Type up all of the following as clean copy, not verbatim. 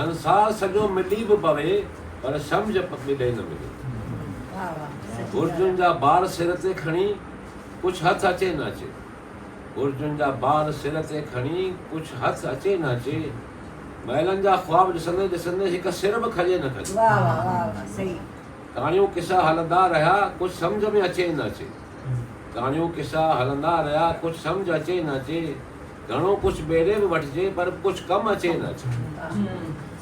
संसार सॼो मिली बि पवे पर सम्झ मिले न मिले। बुर्जुनि जा बार सिर ते खणी कुझु हथ अचे न अचे, बुर्जुनि जा बार सिर ते खणी कुझु हथ अचे न अचे, महिलनि जा ख्वाब ॾिसंदे ॾिसंदे हिकु सिर बि खजे न खजे। कहाणियूं किसा हलंदा रहिया कुझु सम्झ में अचे न अचे, कहाणियूं किसा हलंदा रहिया कुझु सम्झ अचे न अचे, घणो कुझु ॿेड़े बि वठिजे पर कुझु कमु अचे न अचे।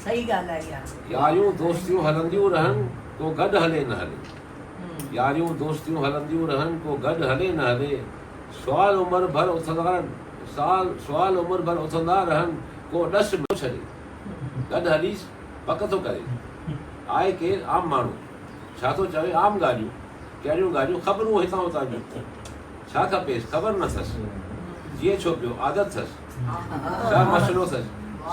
सही ॻाल्हि आहे यार। यारियूं दोस्तियूं हलंदियूं रहनि को गॾु हले न हले, यारियूं दोस्तियूं हलंदियूं रहनि को गॾु हले न हले, सुवाल उमिरि भर उथंदा सुवाल उमिरि भर उथंदा रहनि को ॾस न छॾे, गॾु हलीस पक थो करे। आहे केरु आम माण्हू, छा थो चवे आम ॻाल्हियूं, कहिड़ियूं ॻाल्हियूं ख़बरूं हितां हुतां जूं, छा खपेसि ख़बर न अथसि, जीअं छो पियो आदत अथसि, छा मसइलो अथसि,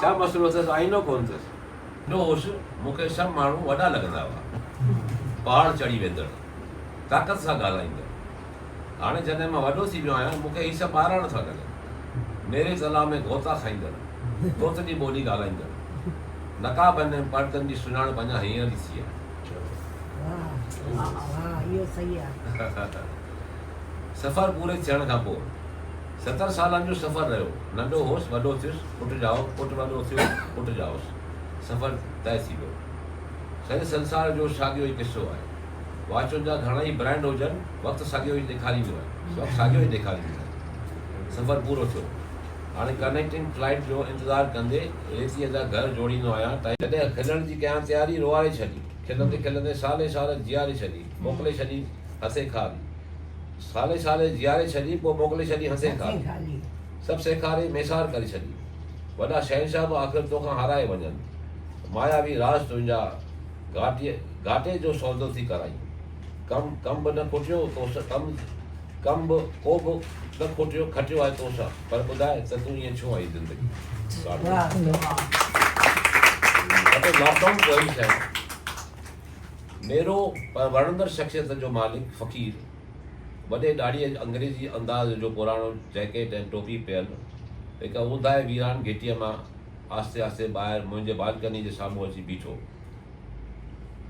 छा मसइलो अथसि आईनो कोन अथसि। नो होश मूंखे सभु माण्हू वॾा लॻंदा हुआ, पहाड़ चढ़ी वेंदड़, ताक़त सां ॻाल्हाईंदड़। हाणे जॾहिं मां वॾो थी वियो आहियां मूंखे हीअ सभु ॿार नथा लॻनि। मेरे तलाउ में गोता खाईंदड़, तोतली ॿोली ॻाल्हाईंदड़, नक़ाबनि ऐं पर्दनि जी सुञाणप अञा हींअर ई थी आहे। सफ़र पूरे थियण खां पोइ 70 सालनि जो सफ़र रहियो, नंढो होसि वॾो थियुसि, पुटु जाओ, पुटु वॾो थियो, पुटु जाओसि, सफ़र तय थी वियो। सॼे संसार जो साॻियो ई किसो आहे। वाचुनि जा घणा ई ब्रांड हुजनि, वक़्तु साॻियो ई ॾेखारींदो आहे, वक़्तु साॻियो ई ॾेखारींदो आहे। सफ़र पूरो थियो, हाणे कनेक्टिंग फ्लाइट जो इंतज़ारु कंदे रेतीअ जा घर जोड़ींदो आहियां त जॾहिं खिलण जी कयां तयारी रोआरे छॾी, खिलंदे खिलंदे साले साल जीआरे छॾी, मोकिले छॾी हसे खाली, साले साले जीआरे छॾी पोइ मोकिले छॾी हसे खाली, सभु सेखारे मेसार करे छॾी, वॾा शहनशाह बि आख़िर तोखां हाराए वञनि, मायावी राज तुंहिंजा घाटे जो सौदो थी कराई, कम बि न खुटियो तो कम बि को बि न खुटियो खटियो आहे तोसां, पर ॿुधाए त तूं ईअं छो आई ज़िंदगी। लॉकडाउन कोई शइ मेरो पर वणंदड़ शख़्सियत जो मालिक फ़क़ीर, वॾे ॾाढ़ीअ अंग्रेज़ी अंदाज़ जो पुराणो जैकेट ऐं टोपी पियल, हिकु ऊंदाहे वीरान घिटीअ मां आस्ते आस्ते ॿाहिरि मुंहिंजे बालकनी जे साम्हूं अची बीठो,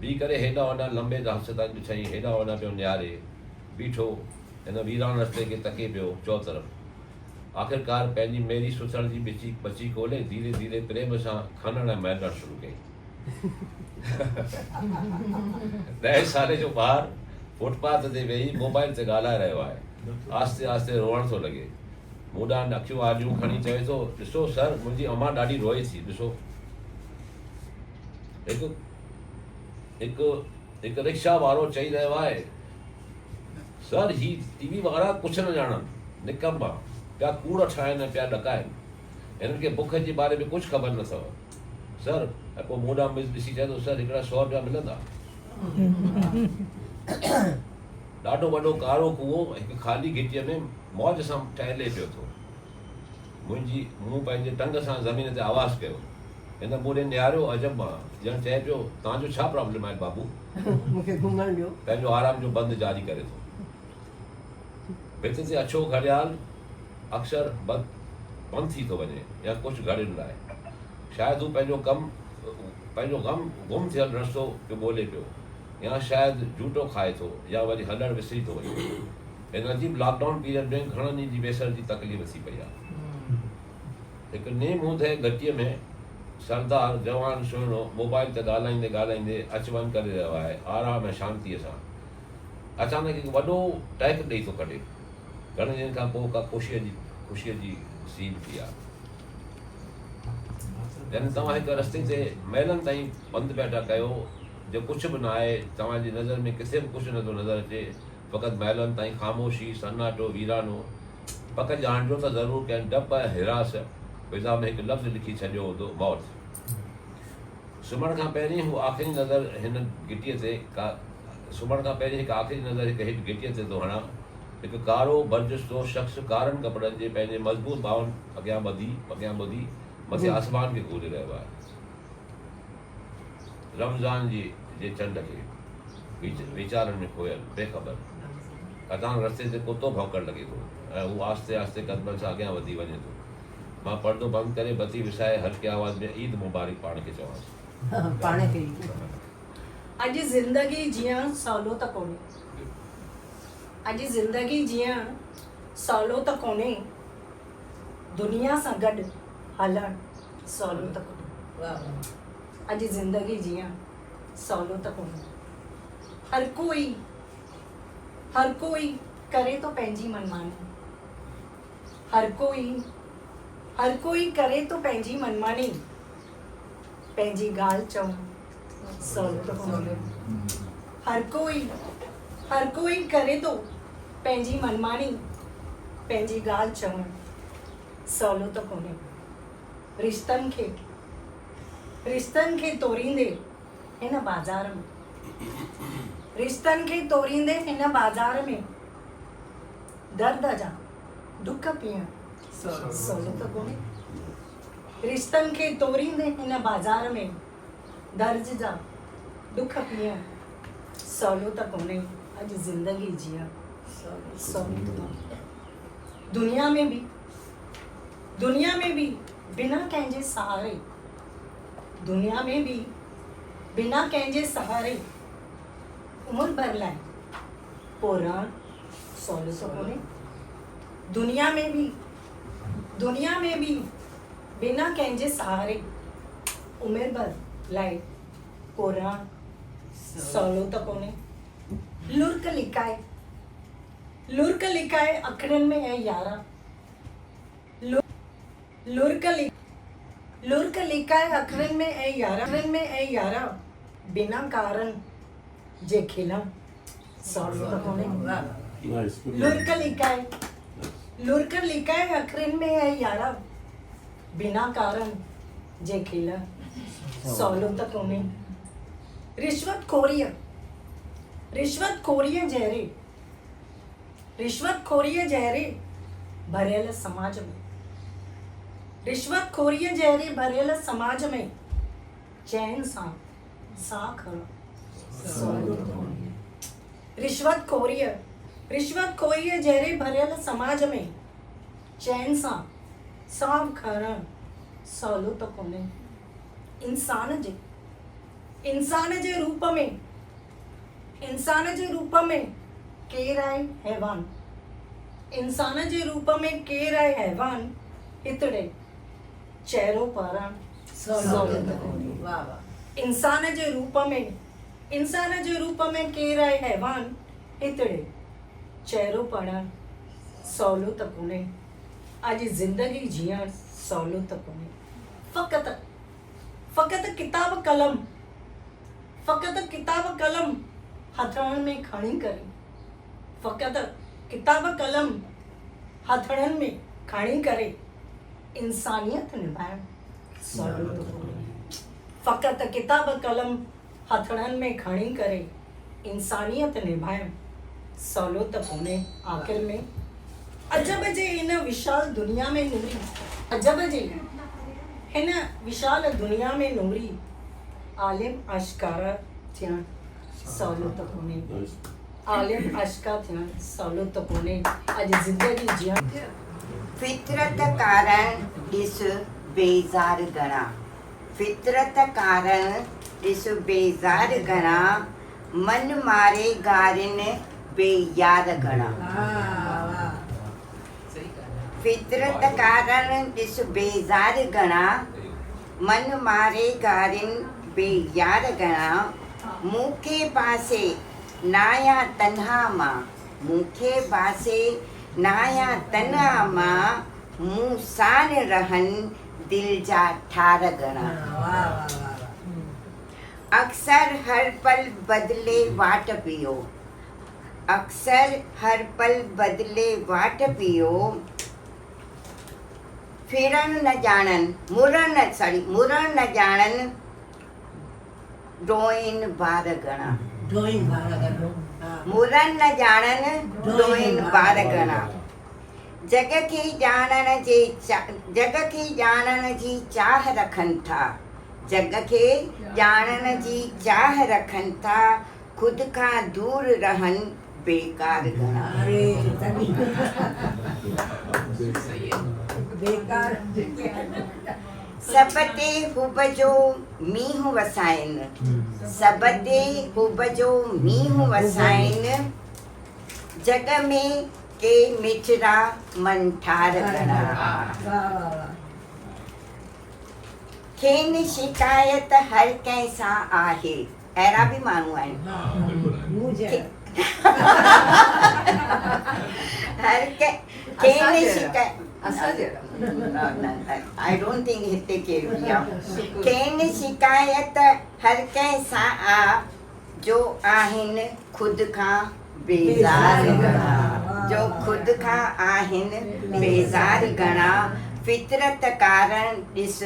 बीह करे हेॾा होॾा लंबे हथनि ॾिठईं, हेॾा होॾा पियो नियारे बीठो, हिन वीरान रस्ते खे तके पियो चौ तरफ़। आख़िरकार पंहिंजी मेरी सुथण जी बची खोले धीरे धीरे प्रेम सां खनण ऐं महलणु शुरू कई। 10 साले जो ॿारु फुटपाथ ते वेही मोबाइल ते ॻाल्हाए रहियो आहे, आस्ते आस्ते रोअण थो लॻे, मूं ॾांहुं अखियूं आॾियूं खणी चवे थो, ॾिसो सर मुंहिंजी अम्मा ॾाढी रोए थी, ॾिसो। हिकु रिक्शा वारो चई रहियो आहे, सर ही टीवी वारा कुझु न ॼाणनि, निकम्मा पिया कूड़ ठाहिनि पिया ॾकाइनि, हिननि खे बुख जे बारे में कुझु ख़बर न अथव सर। ऐं पोइ मूं ॾांहुं ॾिसी चए थो, सर हिकिड़ा 100 रुपया मिलंदा। ॾाढो वॾो कारो कुओं हिकु ख़ाली घिटीअ में मौज सां टहिले पियो थो। मूं पंहिंजे टंग सां ज़मीन ते आवाज़ कयो, हिन मूंॾे निहारियो अजब मां, ॼण चए पियो तव्हांजो छा प्रॉब्लम आहे बाबू, मूंखे घुमण ॾियो। पंहिंजो आराम जो बंदि जारी करे थो। भित ते अछो घड़ियाल अक्सर बंदि थी थो वञे या कुझु घड़ियुनि लाइ, शायदि हू पंहिंजो ग़म गुम थियल रस्तो पियो ॻोल्हे पियो, या शायदि झूटो खाए थो, या वरी हलणु विसरी थो वञे। हिन अजीब लॉकडाउन पीरियड में घणनि जी बेसर जी तकलीफ़ थी पई आहे। हिकु नेम हूंदे घटीअ में सरदार जवान सुहिणो मोबाइल ते ॻाल्हाईंदे ॻाल्हाईंदे अच वञ करे रहियो आहे, आराम ऐं शांतीअ सां। अचानक हिकु वॾो टहक ॾेई थो कढे, घणे ॾींहंनि खां पोइ का ख़ुशीअ जी सीन थी आहे। यानी तव्हां हिकु रस्ते ते महिलनि ताईं बंदि वेठा कयो, जो कुझु बि न आहे, तव्हांजी नज़र में किथे बि कुझु नथो नज़र अचे, फ़क़ति महिलनि ताईं ख़ामोशी, सन्नाटो, वीरानो। पक ॼाणिजो त ज़रूरु कंहिं डप ऐं हिरास फिज़ा में हिकु लफ़्ज़ लिखी छॾियो हूंदो, मौत। सुम्हण खां पहिरीं हू आख़िरी नज़र हिन घिटीअ ते सुम्हण खां पहिरीं हिकु आख़िरी नज़र हिकु घिटीअ ते थो हणां। हिकु कारो बर्जुस्तो शख़्स कारनि कपिड़नि जे पंहिंजे मज़बूत ॿाहुनि अॻियां ॿधी मथे आसमान खे ॻोल्हे रहियो आहे। रमज़ान जे चंड खे वीचारनि में खोयल बेख़बर अचानक रस्ते ते कुतो भौंकणु लॻे थो ऐं हू आस्ते आस्ते क़दमनि सां अॻियां वधी वञे थो। मां पर्दो बंदि करे बती विछाए हल्की आवाज़ में ईद मुबारक पाण खे चवांसि। पाण खे अॼु ज़िंदगी जीअण सवलो त कोन्हे, अॼु ज़िंदगी जीअण सवलो त कोन्हे, दुनिया सां गॾु हलणु सवलो त कोन्हे। अॼु ज़िंदगी जीअण सवलो त कोन्हे। हर कोई करे तो पंहिंजी मनमानी, हर कोई करे तो पंहिंजी मनमानी, पंहिंजी ॻाल्हि चवणु सवलो त कोन्हे। हर कोई करे तो पंहिंजी मनमानी, पंहिंजी ॻाल्हि चवणु सवलो त कोन्हे। रिश्तनि खे तोड़ींदे हिन बाज़ार में, रिश्तनि खे तोड़ींदे हिन बाज़ार में दर्द जा दुख पियण सवलो त कोन्हे। रिश्तनि खे तोड़ींदे हिन बाज़ार में दर्द जा दुख पियण सवलो त कोन्हे। अॼु ज़िंदगी जीअण सवलो त कोन्हे। दुनिया में भी बिना कंहिंजे सहारे, दुनिया में भी बिना कंहिंजे सहारे उमिरि भर लाइ पोइ रहणु सवलो त कोन्हे। दुनिया में भी बिना कंहिंजे सहारे उमिरि भर लाइ पोइ रहणु सवलो त कोन्हे। लुर्क लिकाए अखियुनि में ऐं यारा, लुर्क लिकाए अखियुनि में ऐं यारा, बिना कारण जे खिलणु सवलो त कोन्हे। लुर्क लिकाए अखियुनि में ऐं यारा, बिना कारण जे खिलणु सवलो त कोन्हे। रिश्वतखोरीअ जहिड़े भरियल समाज में, रिश्वतखोरीअ जहिड़े भरियल समाज में चैन सां साह खणणु सवलो त कोन्हे। रिश्वतखोरीअ जहिड़े भरियल समाज में चैन सां साह खणणु सवलो त कोन्हे। इंसान जे रूप में केरु आहे हैवान, इंसान जे रूप में केरु आहे हैवान, हितड़े चहिरो पारणु सवलो त कोन्हे। इंसान जे रूप में केरु आहे हैवान, हितड़े चहिरो पारणु सवलो त कोन्हे। अॼु ज़िंदगी जीअण सवलो त कोन्हे। फ़क़ति किताब कलम हथड़नि में खणी करे, फ़क़ति किताब कलम हथड़नि में खणी करे इंसानियत निभाइणु सवलो त कोन्हे। फ़क़ति किताब कलम हथड़नि में खणी करे इंसानियत निभाइणु सवलो त कोन्हे। आख़िर में अजब जे हिन विशाल दुनिया में नूरी, अजब जे हिन विशाल दुनिया में नूरी आलिम आशिकारा थियणु सवलो त कोन्हे। आलिम आशिका थियणु सवलो त कोन्हे। अॼु ज़िंदगी जीअण फितरत कारण ॾिस बेज़ार घणा, फितरत कारण ॾिस बेज़ार घणा, मन मारे गारिन बेयार घणा। फितरत कारण ॾिस बेज़ार घणा, मन मारे गारिन बेयार घणा, मूंखे पासे नाया तन्हा मां, मूंखे पासे नाया तन्हा मां, मूं साण रहनि दिलि जा ठार घणा। अक्सर हर पल बदिले वाट पियो, अक्सर हर पल बदिले वाट पियो, फिरण न ॼाणनि मुरण न ॼाणनि, डोइन बार घणा। मुरण न ॼाणनि डोइन बार घणा, जग खे ॼाणण जी चाह रखनि था, जग खे ॼाणण जी चाह रखनि था, ख़ुदि खां दूर रहनि बेकार घणा। बेकार सब ते हुब जो मींहुं वसाइनि, सब ते हुब जो मींहुं वसाइनि, जग में के मिठड़ा मन ठार घणा। खेनि शिकायत हर कंहिं सां आहे, अहिड़ा बि माण्हू आहिनि। हर खेनि शिकायत आई डोंट थिंक हिते केरु बि आहे। खेनि शिकायत हर कंहिं सां आ, जो आहिनि ख़ुदि खां बेज़ार घणा, जो ख़ुदि खां आहिनि बेज़ार घणा। फितरत कारण ॾिस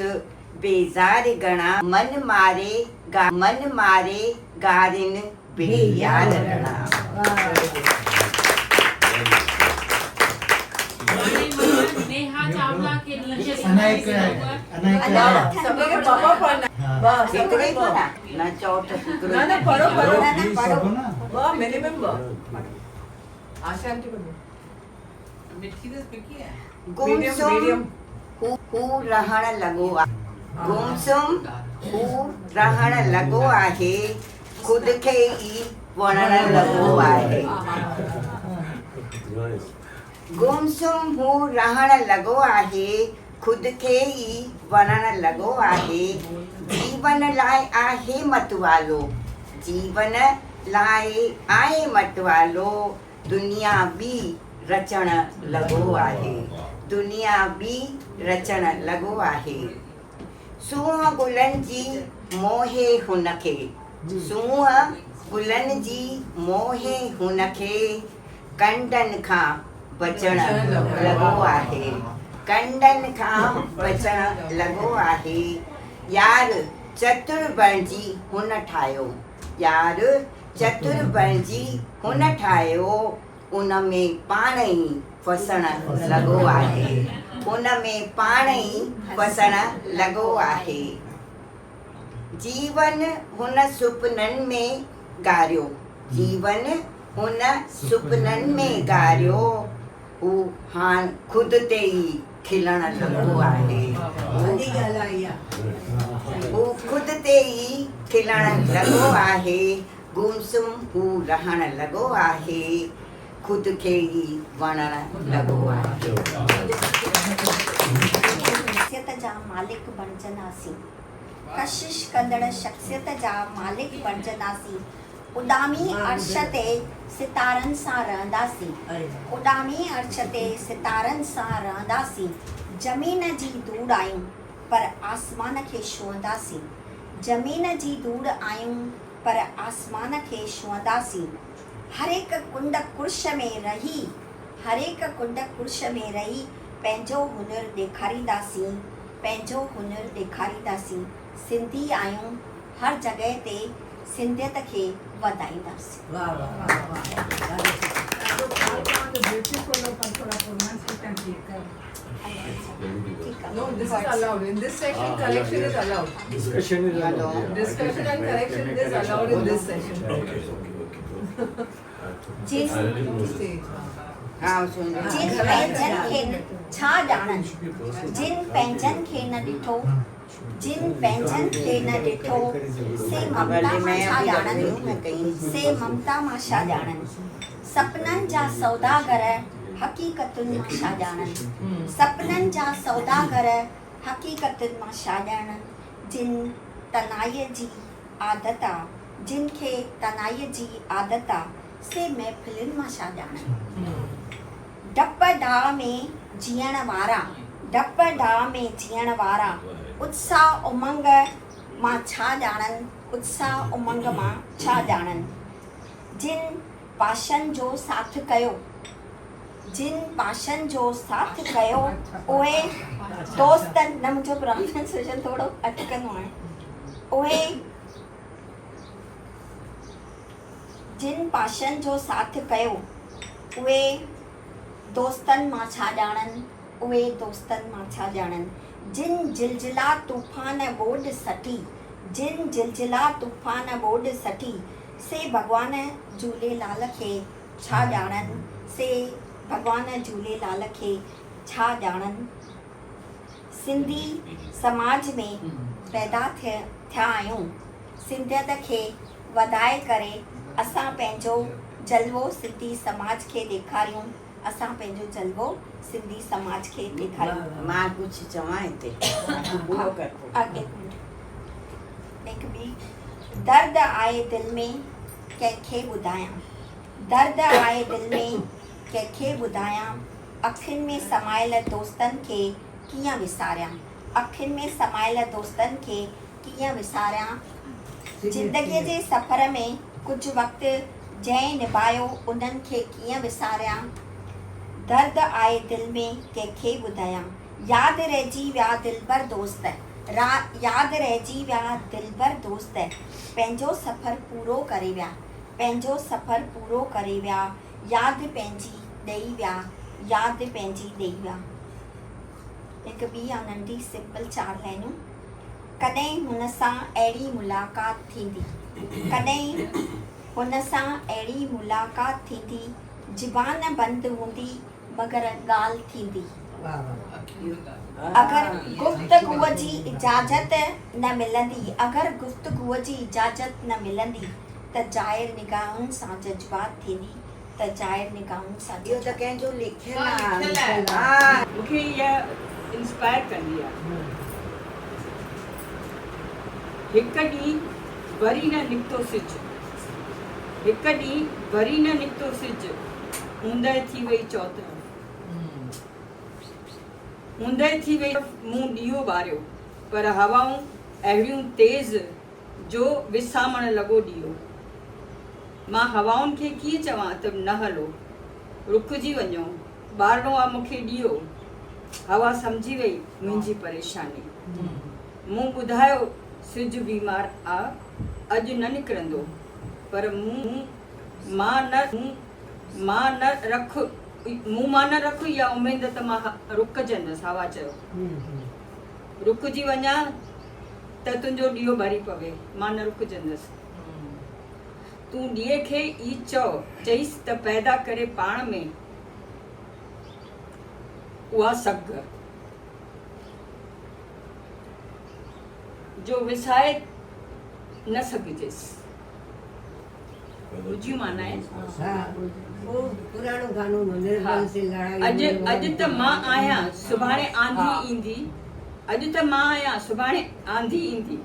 बेज़ार घणा, मन मारे गारिन बेयार घणा। नेहा चावला के नीचे सबके पापा पढ़ना बस केतिरे पढ़ा न चओ त ना ना पढ़ो पढ़ो पढ़ो। वाह मिनिमम आशा आंटी पढ़ो गुमसुम हू रहण लॻो आहे, गुमसुम हू रहण लॻो आहे, ख़ुदि खे ई वणण लॻो आहे। गुमसुम हू रहण लॻो आहे, ख़ुदि खे ई वणण लॻो आहे। जीवन लाइ आहे मतवालो, जीवन लाइ आहे मतवालो, दुनिया बि रचण लॻो आहे, दुनिया बि रचण लॻो आहे। सूंहं गुलनि जी मोहे हुनखे, सूंहं गुलनि जी मोहे हुनखे, कंडनि खां बचण लॻो आहे, कंडनि खां बचण लॻो आहे। यार चतुर बणिजी हुन ठाहियो, यार चतुर बणिजी हुन ठाहियो, उन में पाण ई फसण लॻो आहे, उन में पाण ई फसण लॻो आहे। जीवन हुन सुपननि में गारियो, जीवन हुन सुपननि में गारियो, हू हाणे ख़ुदि ते ई खिलण लॻो आहे, हू ख़ुदि ते ई खिलण लॻो आहे। गुमसुम हू रहण लॻो आहे, ख़ुदि खे ई वणण लॻो आहे। शख्सियत जा मालिक बणजंदासीं, कशिश कंदड़ शख्सियत जा मालिक बणजंदासीं। उॾामी अर्श ते सितारनि सां रहंदासीं, उॾामी अर्श ते सितारनि सां रहंदासीं। ज़मीन जी धूड़ आहियूं पर आसमान खे छुहंदासीं, ज़मीन जी धूड़ आहियूं पर आसमान खे छुहंदासीं। हर एक कुंड कुर्श में रही, हर एक कुंड कुर्श में रही, पंहिंजो हुनर ॾेखारींदासीं, पंहिंजो हुनर ॾेखारींदासीं। सिंधी आहियूं हर जॻह ते सिंधियत खे वधाईंदासीं। वाह वाह वाह ब्यूटीफुल ओपन थोड़ा परफॉर्मेंस की टेक्निक कर। No, this is allowed. In this session, correction is allowed. Discussion is allowed. Discussion and correction is allowed in this session. जिन हाँ सुन जिन पंहिंजनि खे छा ॼाणनि, जिन पंहिंजनि खे न ॾिठो, जिन पंहिंजनि खे न ॾिठो, से ममता मां छा ॼाणनि, से ममता मां छा ॼाणनि। सपननि जा सौदागर हक़ीक़तुनि मां छा ॼाणनि, सपननि जा सौदागर हक़ीक़तुनि मां छा ॼाणनि। जिन तनाईअ जी आदत आहे, जिन खे तनाईअ जी आदत आहे, से महफ़िलुनि मां छा ॼाणनि। डप ढाह में जीअण वारा, डप ढाह में जीअण वारा, उत्साह उमंग मां छा ॼाणनि, उत्साह उमंग मां छा ॼाणनि। जिन पाशनि जो साथ कयो, जिन पाशनि जो साथ कयो, उहे दोस्तनि, न मुंहिंजो प्रोनाउंसिएशन थोरो अटकंदो आहे, उहे जिन पाशनि जो साथ कयो, उहे दोस्तनि मां छा ॼाणनि, उहे दोस्तनि मां छा ॼाणनि। जिन जिलजिला तूफ़ान बोड सटी, जिन जिलजिला तूफ़ान बोड सटी, से भॻवान झूलेलाल खे छा ॼाणनि, से भॻवान झूलेलाल खे छा ॼाणनि। सिंधी समाज में पैदा थिया आहियूं। सिंधियत खे वधाए करे असां पंहिंजो जलवो सिंधी समाज खे ॾेखारियूं। असां पंहिंजो जलवो सिंधी समाज खे ॾेखारियूं। मां कुझु चवां हिते पूरो कर। आगे हिकु ॿी दर्द आहे दिलि में कंहिंखे ॿुधायां। दर्द आहे दिलि में कंहिंखे ॿुधायां। अखियुनि में समायल दोस्तनि खे कीअं विसारियां। अखियुनि में समायल दोस्तनि खे कीअं विसारियां। ज़िंदगीअ जे सफ़र में कुझु वक़्तु जंहिं निभायो उन्हनि खे कीअं विसारियां। दर्द आहे दिलि में कंहिंखे ॿुधायां। यादि रहिजी विया दिलबर दोस्त। यादि रहिजी विया दिलबर दोस्त। पंहिंजो सफ़र पूरो करे विया। पंहिंजो सफ़र पूरो करे विया। यादि पंहिंजी ॾेई विया। यादि पंहिंजी ॾेई विया। हिकु ॿी आहे नंढी सिंपल 4 लाइनूं। कॾहिं हुन सां अहिड़ी मुलाक़ात थींदी। कॾहिं हुन सां अहिड़ी मुलाक़ात थींदी। ज़ुबान बंदि हूंदी मगर ॻाल्हि थींदी। अगरि गुफ़्तगूअ जी इजाज़त न मिलंदी। अगरि गुफ़्तगूअ जी इजाज़त न मिलंदी त ज़ाहिर निगाहुनि सां जज़्बात थींदी। त ज़ाहिर निगाहुनि सां इहो त कंहिंजो लिखियलु हाँ, आहे। लिखियलु आहे। हा मूंखे इहा इंस्पायर कंदी आहे। हिकु ॾींहुं वरी न निकितो सिज। हिकु ॾींहुं वरी न निकितो सिज। ऊंदहि थी वई चौथ। ऊंदहि थी वई मूं ॾीओ ॿारियो पर हवाऊं अहिड़ियूं तेज़ जो विसामण लॻो ॾीओ। मां हवाउनि खे कीअं चवां त न हलो रुकिजी वञो। ॿारिणो आहे मूंखे ॾीओ। हवा सम्झी वई मुंहिंजी परेशानी। मूं ॿुधायो सिज बीमार आहे अॼु न निकिरंदो पर मूं मां न रख इहा उमेद त मां रुकजंदसि। हवा चयो रुकिजी वञा त तुंहिंजो ॾीओ भरी पवे। मां न रुकजंदसि। तूं ॾीए खे ई चईसि त पैदा करे पाण में उहा सग जो विसाए न सघिजेसि। बुझी माना आहे वो पुराणो गानो निर्मल से लड़ाई। अॼु त मां आहियां सुभाणे आंधी ईंदी। अॼु त मां आहियां सुभाणे आंधी ईंदी।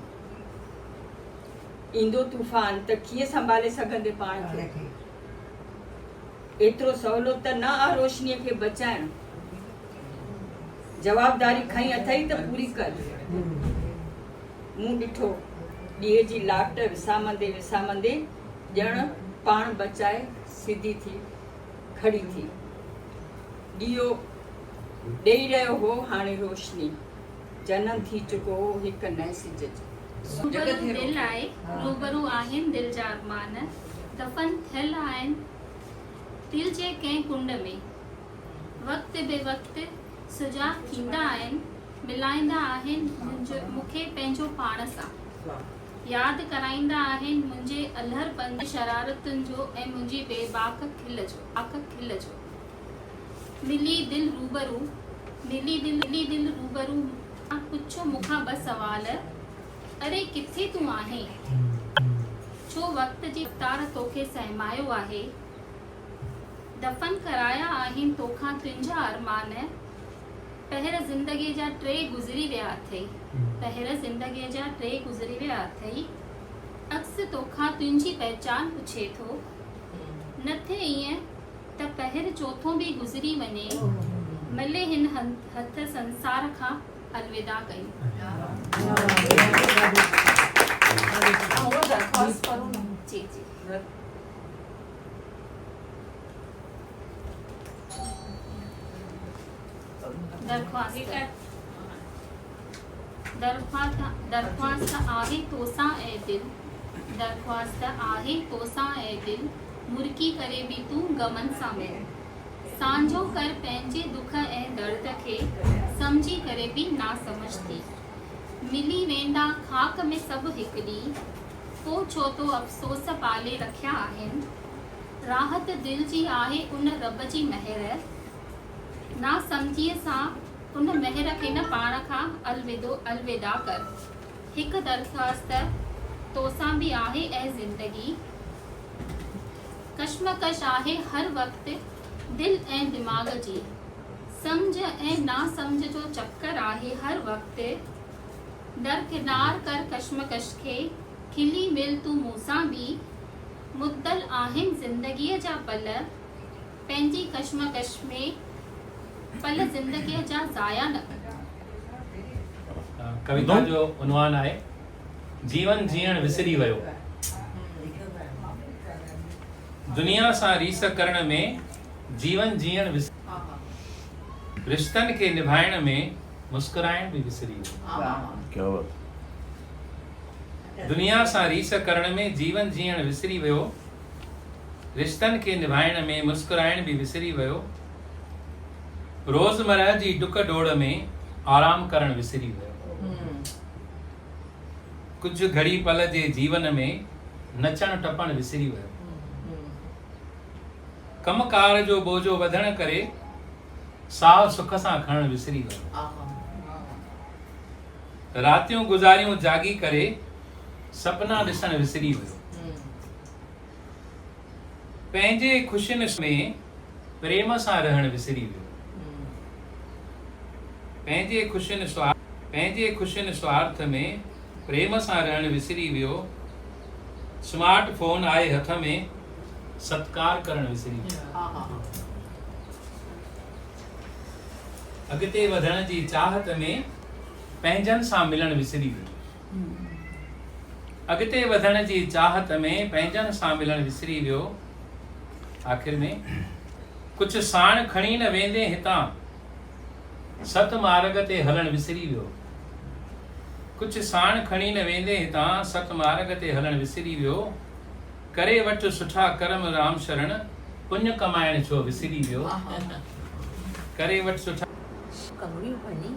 ईंदो तूफ़ान त कीअं संभाले सघंदे पाण खे। एतिरो सवलो त न आहे रोशनीअ खे बचाइण। जवाबदारी खई अथई त पूरी कर। मूं ॾिठो ॾीए जी लाट विसामंदे विसामंदे ॼण पाण बचाए सिधी थी खड़ी थी। ॾीओ ॾेई रहियो हो हाणे रोशनी। जनम थी चुको हो हिकु नए सिज जो। रूबरू दिल आहे रूबरू आहिनि दिल जा अरमान। दफ़न थियल आहिनि दिल जे कंहिं कुंड में। वक़्त बे वक़्त सुजाग थींदा आहिनि। मिलाईंदा आहिनि मूंखे पंहिंजो पाण सां। यादि कराईंदा आहिनि मुंहिंजे अल्हरपन शरारतुनि जो ऐं मुंहिंजी बेबाक खिल जो। मिली दिल रूबरू पुछो मूंखां ॿ सवाल। अरे किथे तूं आहीं। छो वक़्त जी रफ़्तार तोखे सहमायो आहे। दफ़न कराया आहिनि तोखां तुंहिंजा अरमान। पहिर ज़िंदगीअ जा 3 गुज़री विया अथई। अक्स तोखां तुंहिंजी पहचान पुछे थो। न थे ईअं त पहिर चौथों बि गुज़री वञे। मिले हिन हथ संसार खां अलविदा कयूं। जी दरख्वास्त आहे तोसां ऐं दिल। मुर्की करे बि तूं गमन सां मिल। सांझो कर पंहिंजे दुख ऐं दर्द खे सम्झी करे बि ना समझ थी। मिली वेंदा खाक में सभु हिकु ॾींहुं। पोइ छो तो अफ़सोस पाले रखिया आहिनि। राहत दिल जी आहे उन रब जी महर। ना सम्झीअ सां उन महर खे न पाण खां अलविदा कर। हिकु दरख़्वास्त तोसां बि आहे ऐं ज़िंदगी, कश्मकश आहे हर वक़्तु दिल ऐं दिमाग़ जी, सम्झ ऐं ना सम्झ जो चक्कर आहे हर वक़्तु, दरकिनार कर कश्मकश खे, खिली मिल तूं मूंसां बि, मुद्दल आहिनि ज़िंदगीअ जा पल, पंहिंजी कश्मकश में पल ज़िंदगीअ जा ज़ाया न कर। कविता जो उन्वान आहे जीवन जीअण विसरी वियो। दुनिया सां रीस करण में जीवन जीअण विसरी, रिश्तनि खे निभाइण में मुस्कुराइण बि विसरी वियो। क्या बात। दुनिया सां रीस करण में जीवन जीअण विसरी वियो, रिश्तनि खे निभाइण में मुस्कुराइण बि विसरी वियो, रोज़मर्रा जी डुक डोड़ में आराम करण विसरी वियो, कुझु घड़ी पल जे जीवन में नचण टपण विसरी वियो, कमकार जो बोझो वधण करे साह सुख सां खणण विसरी वियो, रातियूं गुज़ारियूं जागी करे सपना ॾिसण विसरी वियो, पंहिंजे ख़ुशियुनि में प्रेम सां रहण विसरी वियो, पंहिंजे ख़ुशियुनि स्वार्थ में प्रेम सां रहण विसरी वियो, स्मार्टफोन आहे हथ में सत्कार करण विसरी वियो, अॻिते वधण जी चाहत में पंहिंजनि सां मिलण विसरी वियो, अॻिते वधण जी चाहत में पंहिंजनि सां मिलण विसरी वियो, आख़िर में कुझु साण खणी न वेंदे हितां सत मार्ग ते हलण विसरी वियो, कुझु साण खणी न वेंदे हितां सत मार्ग ते हलण विसरी वियो, करे वठ सुठा कर्म राम शरण, पुण्य कमाइण छो विसरी वियो, करे वठ सुठा कंगड़ियूं भनी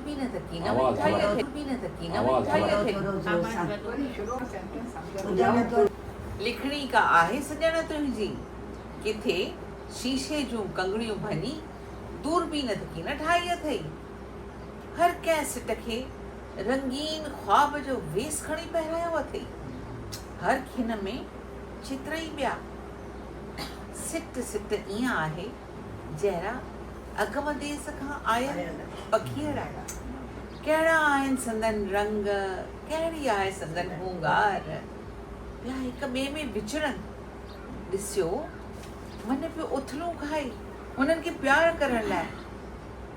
बि न त कीन आवाज़, मिठाई आवाज़। थे बि न त कीन आवाज़, मिठाई आवाज़। थे लिखणी का आहे सजण तुंहिंजी, किथे शीशे जूं कंगड़ियूं भनी दूरबीन त कीन ठाही अथई, हर कंहिं सिट खे रंगीन ख्वाब जो वेस खणी पहिरायो अथई, हर खिन में चित्र ई ॿिया, सिट सिट ईअं आहे जहिड़ा अगम देस खां आयल पखीअड़ा, कहिड़ा आहिनि संदन रंग, कहिड़ी आहे संदन हूंगार, ॿिया हिक ॿिए में विचड़नि, ॾिसियो मन पियो उथलूं खाई उन्हनि खे प्यार करण लाइ,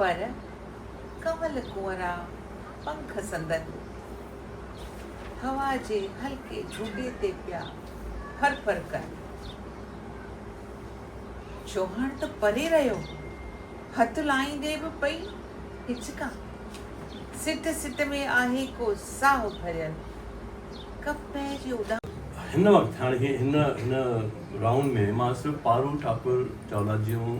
पर कमल कुंवरा पंख संदन हवा जे हल्के झूटे ते पिया फर फर कर, चौहाण त परे रहियो, हथ लाहींदे बि पई हिचका, सिट सिट में आहे को साहु भरियल, कपे जो उॾाम। हिन वक़्तु हाणे हिन हिन राउंड में मां सिर्फ़ु पारू ठाकुर चावला जूं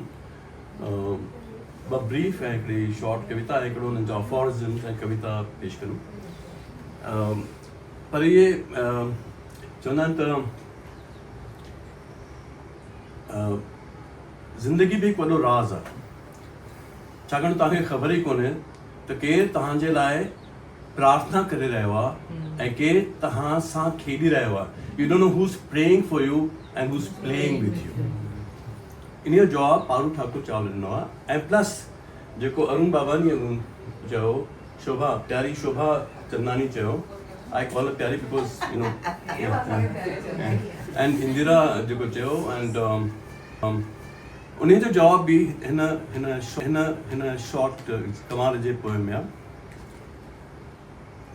ॿ ब्रीफ ऐं हिकिड़ी शॉर्ट कविता ऐं हिकिड़ो हुननि जा अफॉर्ज़म्स ऐं कविता पेश करूं, पर इहे चवंदा आहिनि त ज़िंदगी बि हिकु वॾो राज़ आहे, छाकाणि तव्हांखे ख़बर ई कोन्हे त केरु तव्हांजे लाइ प्रार्थना करे रहियो आहे ऐं केरु तव्हां सां खेॾी रहियो आहे, U don't know who is praying for U and who is playing with U. इन जो जवाबु पारू ठाकुर चावला ॾिनो आहे, ऐं प्लस जेको अरुण बाबानी चयो, शोभा प्यारी शोभा चंदानी चयो, आई कॉल अ प्यारी because you know, and Indira जेको चयो, एंड उन जो जवाब बि हिन हिन हिन हिन शॉर्ट कमाल जे पोएम में आहे।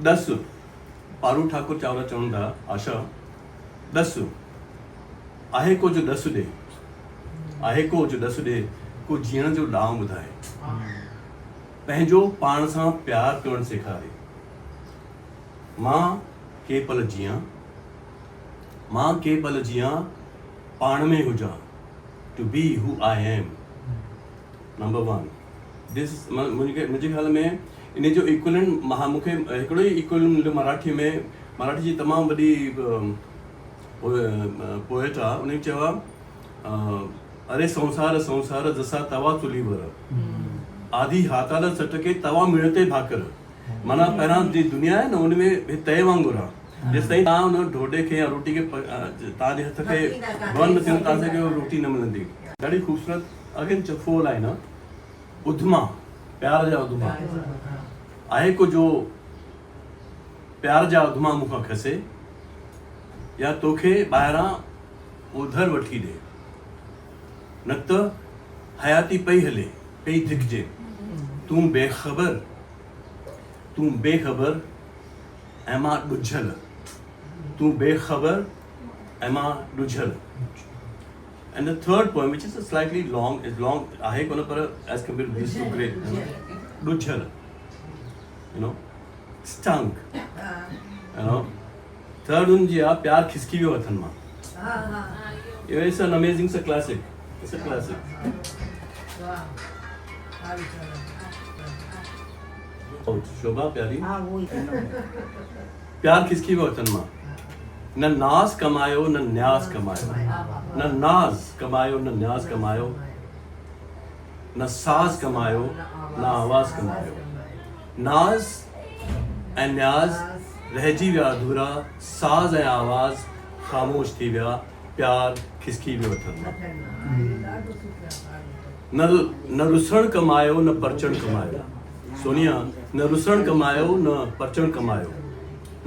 दस पारू ठाकुर चावला चवनि था, आशा दस आहे को जो दस ॾे, आहे को जो दस ॾे, को जीअण जो ॾांहुं ॿुधाए, पंहिंजो पाण सां प्यार करणु सेखारे, मां के पल जियां, मां के पल जियां पाण में हुजां, to be who I am, number one. This मुंहिंजे ख़्याल में इन जो इक्वलेंट मूंखे हिकिड़ो ई इक्वलेंट मिलियो मराठी में, मराठी जी तमामु वॾी पोएट आहे, उन चयो आहे, अरे संसार संसार जसा तवा चुलीवर, आधी हाथाला सटके तवा मिळते भाकर माना पहिरां जी दुनिया आहे न उनमें तय वांगुरु आहे जेसि ताईं तव्हां उन ढोढे खे या रोटी खे तव्हांजे हथ खे बंदि न थींदो तव्हांखे रोटी न मिलंदी ॾाढी ख़ूबसूरत अगेन फोर लाइन आहे उधमा प्यार जा उधमा आहे को जो प्यार जा उधमा मूंखां खसे या तोखे ॿाहिरां उधर वठी ॾे न त हयाती पई हले पई धिकजे तूं बेख़बर ऐं मां ॾुझल तूं बेख़बर ऐं मां ॾुझल and the third poem which is a slightly long is long आहे कोन पर as compared to these two great ॾुझल you know stung you know third one जी आहे प्यार खिसकी वियो हथनि मां it's an amazing it's a classic शोभा प्यारी प्यार खिसकी वियो हथनि मां न नाज़ कमायो न न्याज़ कमायो न नाज़ कमायो न न्याज़ कमायो न साज़ कमायो न आवाज़ कमायो नाज़ ऐं न्याज़ रहिजी विया अधूरा साज़ ऐं आवाज़ ख़ामोश थी विया प्यार खिसकी वियो हथनि मां न रुसण कमायो न परचण कमायो सोनिया न रुसण कमायो न परचण कमायो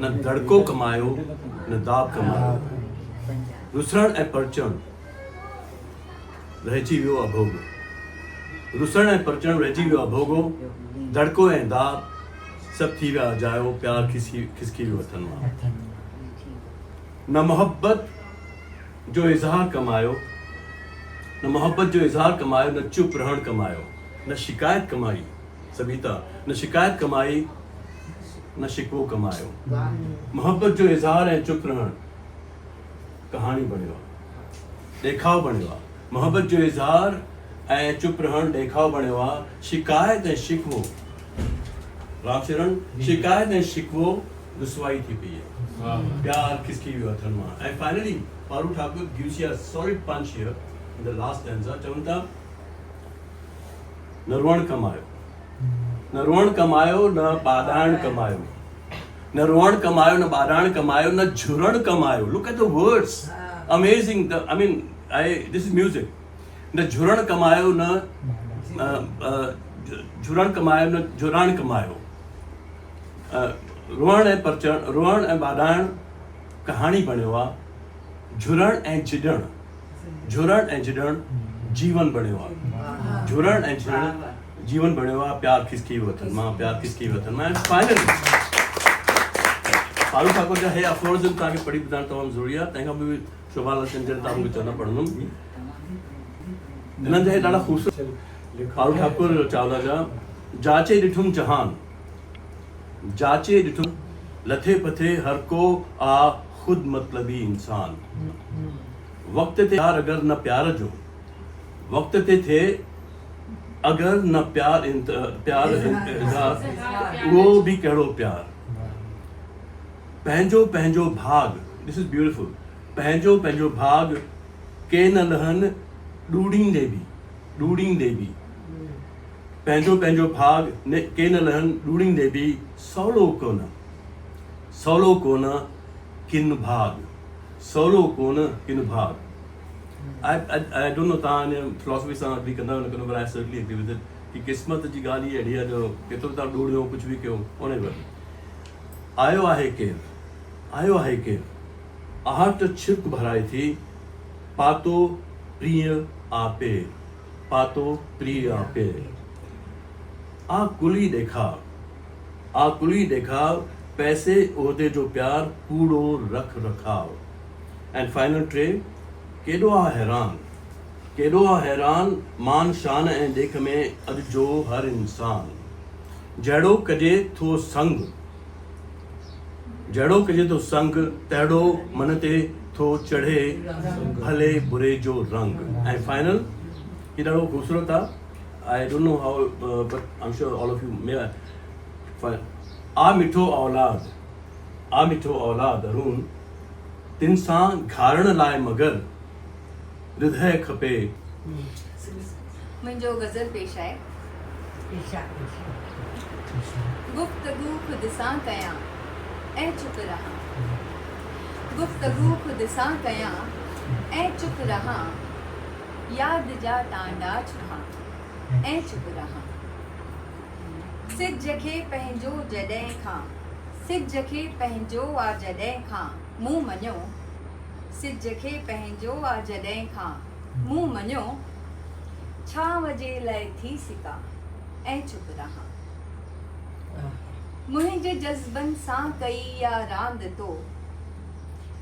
न धड़को कमायो न दाब कमायो रुसण ऐं परचण रहिजी वियो अभोग रुसण ऐं परचण रहिजी वियो अभोगो धड़को ऐं दाब सभु थी विया जायो प्यार खिसकी वियो हथनि मां न मोहब्बत जो इज़हार कमायो न मोहब्बत जो इज़हार कमायो न चुप रहण कमायो न शिकायत कमाई सबिता न शिकायत कमाई न शिकवो कमायो मोहब्बत जो इज़हार ऐं चुप रहण कहाणी बणियो आहे ॾेखाव बणियो आहे मोहब्बत जो इज़हार ऐं चुप रहण ॾेखाव बणियो आहे शिकायत ऐं शिकवो रामचरण शिकायत ऐं शिकवो रुसवाई थी पई आहे प्यार खिसकी वियो हथनि मां ऐं finally Paru Thakur gives you a solid punch here in the last stanza चवनि था न रोअण कमायो न रोअण कमायो न ॿाॾाइण कमायो न रोअण कमायो न ॿाॾाइण कमायो न झुरण कमायो look at the words amazing I mean this is music न झुरण कमायो न झुरण कमायो न झुराइण कमायो रोअण ऐं परचण रोअण ऐं ॿाॾाइण कहाणी बणियो आहे झुरण ऐं झिड़ण जीवन बणियो आहे झुरण ऐं झिड़ण जीवन बणियो आहे प्यार खिसकी वियो हथनि मां प्यार खिसकी वियो हथनि मां एंड फाइनली पारू ठाकुर जा हे अफोर्ज़म तव्हांखे पढ़ी ॿुधाइणु तमामु ज़रूरी आहे तंहिंखां पोइ शोभा लाल जन तव्हां मूंखे चवंदा पढ़ंदुमि हिननि जा हे ॾाढा ख़ूबसूरत पारू ठाकुर चावला जा जाचे ॾिठुमि जहान जाचे ॾिठुमि लथे पथे हर को आ खुद मतलबी इंसान वक्त ते प्यार अगर न प्यार जो वक्त ते थे अगर न प्यार प्यार वो भी कहिड़ो प्यार पंहिंजो पंहिंजो भाग दिस इज ब्यूटिफुल पंहिंजो पंहिंजो भाग के न लहन ॾूढ़ींदे बि पंहिंजो पंहिंजो भाग के न लहन ॾूढ़ींदे बि सवलो कोन किन भाग सवलो कोन किन भाग I don't know तव्हां फिलोसफी सां एग्री कंदा न कंदा but I certainly agree with it कि क़िस्मत जी ॻाल्हि ई अहिड़ी आहे जो केतिरो तव्हां ॾोड़ियो कुझु बि कयो उन वटि आयो आहे केरु आहट छिक भराए थी पातो प्रिय आपे आ कुली देखा पैसे ओहदे जो प्यार कूड़ो रख रखाव एंड फाइनल टे केॾो आहे हैरान मान शान ऐं देख में अॼु जो हर इंसान जहिड़ो कजे थो संग तहिड़ो मन ते थो चढ़े भले बुरे जो रंग एंड फाइनल ये ॾाढो ख़ूबसूरत आहे I don't know how but I am sure all of you मे आ मिठो औलाद अरुण तिन सां घारण लाइ मगर हृदय खपे मुंहिंजो गज़ल पेश आहे गुफ्तगू खुद सां कयां ऐं चुप रहां, गुफ्तगू खुद सां कयां ऐं चुप रहां, यादि जा टांडा छुहां ऐं चुप रहां। सिज खे पंहिंजो जॾहिं खां, सिज खे पंहिंजो आ जॾहिं खां मूं मञियो, सिज खे पंहिंजो आ जॾहिं खां मूं मञियो, छांव जे लाइ थी सिका ऐं चुप रहां। मुंहिंजे जज़्बनि सां कई या रांदि तो,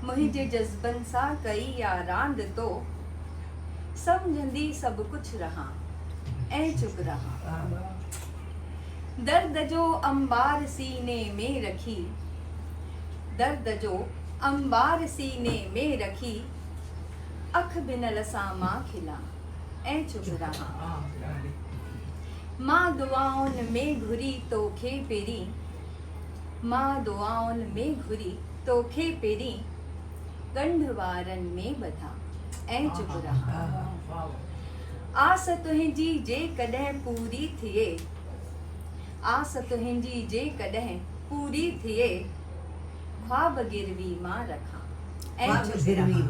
मुंहिंजे जज़्बनि सां कई या रांदि तो, सम्झंदी सभु कुझु रहां ऐं चुप रहां। दर्द जो अंबार सीने में रखी, दर्द जो अंबार सीने में रखी, अख बिनल सां मां खिला ऐं चुप रहां। मां दुआउनि में घुरी तोखे पहिरीं, मां दुआउनि में घुरी तोखे पहिरीं, ॻंढ वारनि में ॿधा ऐं चुप रहां। आस तुंहिंजी जेकॾहिं पूरी थिए, आस तुंहिंजी जेकॾहिं पूरी थिए, ख्वाब गिरवी मां रखां ऐं चुप रहां।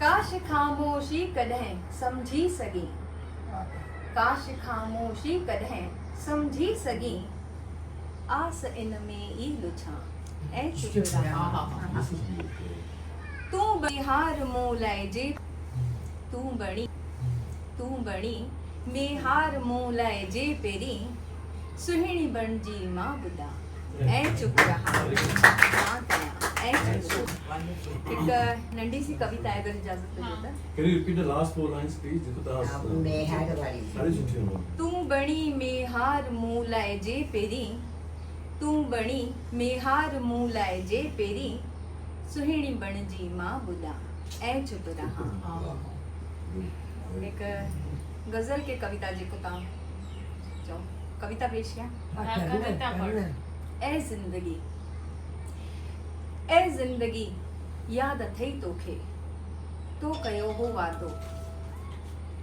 काश ख़ामोशी कॾहिं सम्झी सघीं, काश ख़ामोशी कॾहिं सम्झी सघीं, आस इन में ई लुछां ऐं चुप रहां। तूं बिहार मूं लाइ जे, तूं बणी मेहार मूं लाइ जे पहिरीं, सुहिणी बणिजी मां ॿुधा ऐं चुप रहां। मां कयां ऐं चुप रहां। हिकु नंढी सी कविता आहे, अगर इजाज़त हुजे त। Can you repeat the last 4 lines, please? जेको तव्हां मेहर वारी। ॾाढी सुठी हुई। तूं बणी मेहार मूं लाइ जे पहिरीं, तूं बणी मेहार मूं लाइ जे पहिरीं, सुहिणी बणिजी मां ॿुधा ऐं चुप रहां। हिकु गज़ल के कविता जेको तव्हां चओ, कविता पेश कयां। ऐ ज़िंदगी, ऐ ज़िंदगी यादि अथई तोखे, तो कयो हो वादो।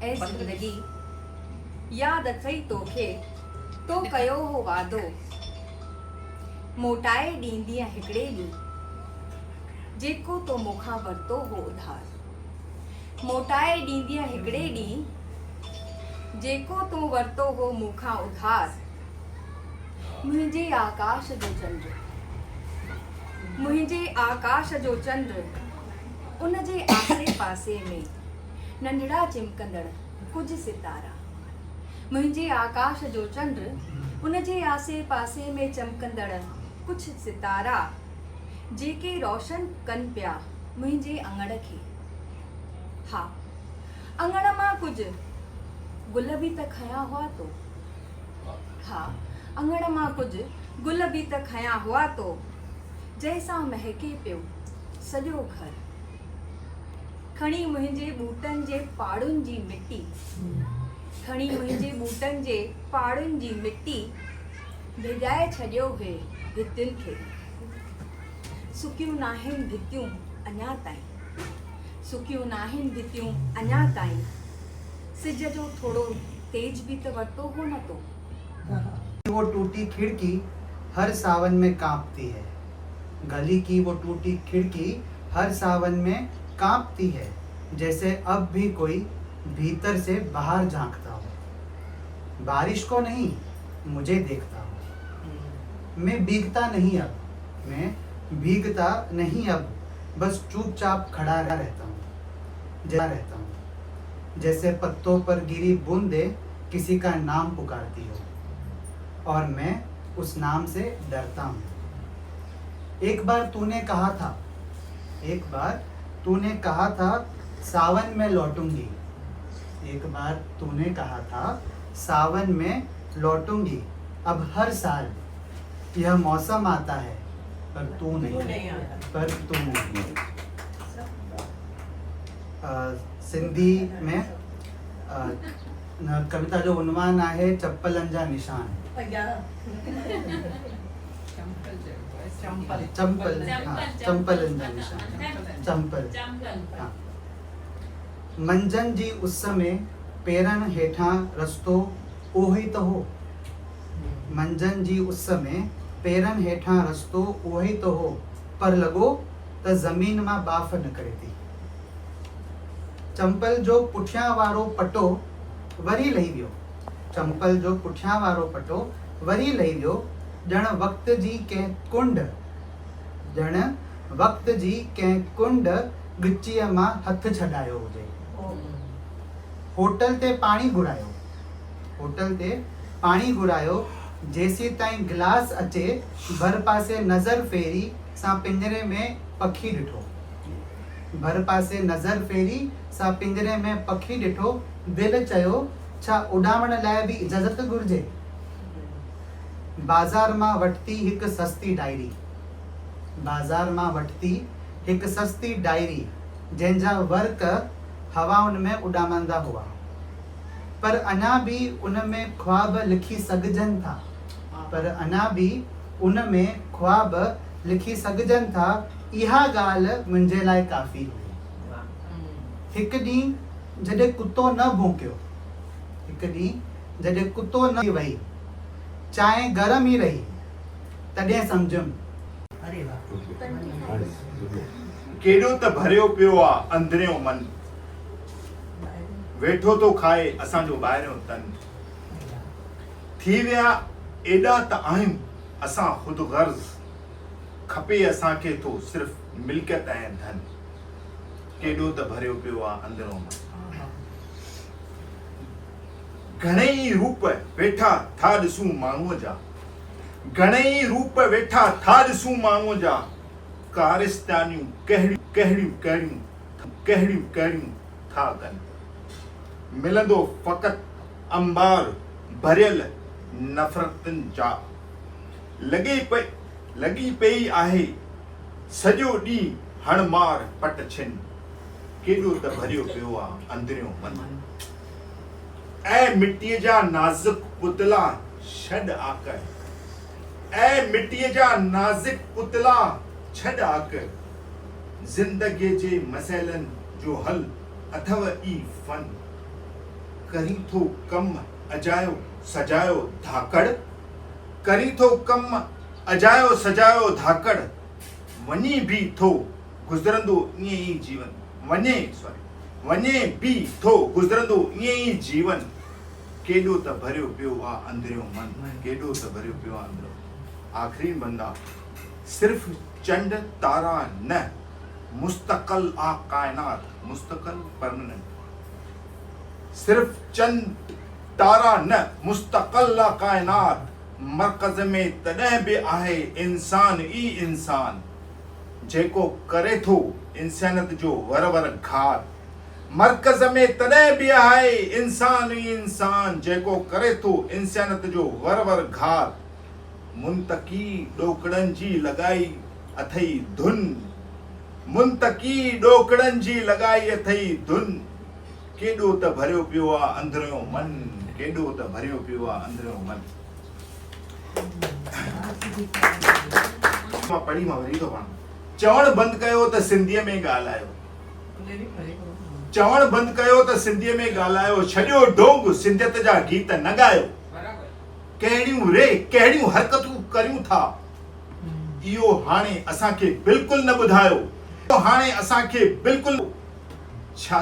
ऐ ज़िंदगी यादि अथई तोखे, तो कयो हो वादो, मोटाए ॾींदीअ हिकिड़े ॾींहुं जेको तो मूंखां वरितो हो उधार। मोटाए ॾींदीअ हिकिड़े ॾींहुं जेको तो वरितो हो मूंखां उधार। मुंहिंजे आकाश जो चंद्र, मुंहिंजे आकाश जो चंद्र, उन जे आसे पासे में नंढड़ा चिमकंदड़ कुझु सितारा। मुंहिंजे आकाश जो चंद्र, उन जे आसे पासे में चमकंदड़ कुझु सितारा, जेके रोशन कनि पिया मुंहिंजे अङण खे। हा, अङण मां कुझु गुल बि त खया हुआ तो, हा, अङण मां कुझु गुल बि त खया हुआ तो, जंहिंसां महके पियो सॼो घर। खणी मुंहिंजे ॿूटनि जे पाड़ुनि जी मिटी, खणी मुंहिंजे ॿूटनि जे पाड़ुनि जी मिटी, भिॼाए छॾियो हे भितियुनि खे। सुकियूं नाहिनि भितियूं अञा ताईं, सुकियूं नाहिनि भितियूं अञा ताईं, सिज जो थोड़ो तेज भी तो वरतो हो न तो। वो टूटी खिड़की हर सावन में कांपती है, गली की वो टूटी खिड़की हर सावन में कांपती है, जैसे अब भी कोई भीतर से बाहर झांकता हो। बारिश को नहीं मुझे देखता हो। मैं भीगता नहीं अब, मैं भीगता नहीं अब, बस चुपचाप खड़ा रहता हूँ, जैसे पत्तों पर गिरी बूंदे किसी का नाम पुकारती हो, और मैं उस नाम से डरता हूँ। एक बार तूने कहा था, एक बार तूने कहा था सावन में लौटूंगी, एक बार तूने कहा था सावन में लौटूंगी। अब हर साल यह मौसम आता है, पर तू नहीं, पर तू नहीं। सिंधी में कविता जो उन्वान आहे चप्पलनि जा निशान। चंपल, हाँ, चंपलनि जा निशान, चंपल। हाँ। मंझंदि जी उस में पेरनि हेठां रस्तो उहो ई त हो। मंझंदि जी उस में पेरनि हेठां रस्तो उहो ई त हो, पर लॻो त ज़मीन मां बाफ़ निकिरे थी। चंपल जो पुठियां वारो पटो वरी लही वियो। चंपल जो पुठियां वारो पटो वरी लही वियो। ॼण वक़्त जी कंहिं कुंड ॻिचीअ मां हथु छॾायो हुजे। होटल ते पाणी घुरायो जेसी ताईं गिलास अचे, भर पासे नज़र फेरी सां पिंजरे में पखी ॾिठो। दिलि चयो छा उॾामण लाइ बि इजाज़त घुरिजे। बाज़ार मां वठती हिकु सस्ती डायरी जंहिंजा वर्क हवाउनि में उॾामंदा हुआ, पर अञा बि उन में ख्वाब लिखी सघजनि था। इहा ॻाल्हि मुंहिंजे लाइ काफ़ी हुई। हिकु ॾींहुं जॾहिं कुतो न वही, चांहि गरम ई रही, तॾहिं सम्झुमि केॾो त भरियो पियो आहे अंदरियों मन, वेठो तो खाए असांजो ॿाहिरियों तन। थी विया एॾा त आहियूं असां ख़ुदि गर्ज़, खपे असांखे तो सिर्फ़ मिल्कियत ऐं धन। केॾो त भरियो पियो आहे अंदरियों मन। घणेई रूप वेठा था ॾिसूं माण्हूअ जा, कारिस्तानियूं कहिड़ियूं था कनि। मिलंदो फ़क़त अंबार भरियल नफ़रतनि जा। लॻी पई आहे सॼो ॾींहुं हणमार पट छिन। केॾो त भरियो पियो आहे अंदरियों मन। ऐं मिटीअ जा नाज़ुक पुतला छॾ आकर, ज़िंदगीअ जे मसइलनि जो हल अथव ई फन। करी थो कम अजायो सजायो धाकड़, वञे भी थो गुज़रंदो ईअं ई जीवन। केॾो त भरियो पियो आहे अंदरियों मन। आख़िरी बंदा सिर्फ़ चंड तारा न, मुस्तक़ल आ कायनात, मुस्तक़ल परमानेंट। सिर्फ़ चंद तारा न, मुस्तक़ल आ कायनात। मरकज़ में तॾहिं बि आहे इंसान ई इंसान, जेको करे थो इंसानियत जो वर घात। मरकज़ में तॾहिं बि आहे इंसान ई इंसान, जेको करे थो इंसानियत जो वर घात। मुंतकी ॾोकड़नि जी लॻाई अथई धुन। केॾो त भरियो पियो आहे अंदरियों मन। मां पढ़ी मां वरी थो पढ़ां। चवण बंदि कयो त सिंधीअ में ॻाल्हायो, छॾियो ढोंग सिंधियत जा गीत न ॻायो। कहिड़ियूं हरकतूं करियूं था, इहो हाणे असांखे बिल्कुलु न ॿुधायो। छा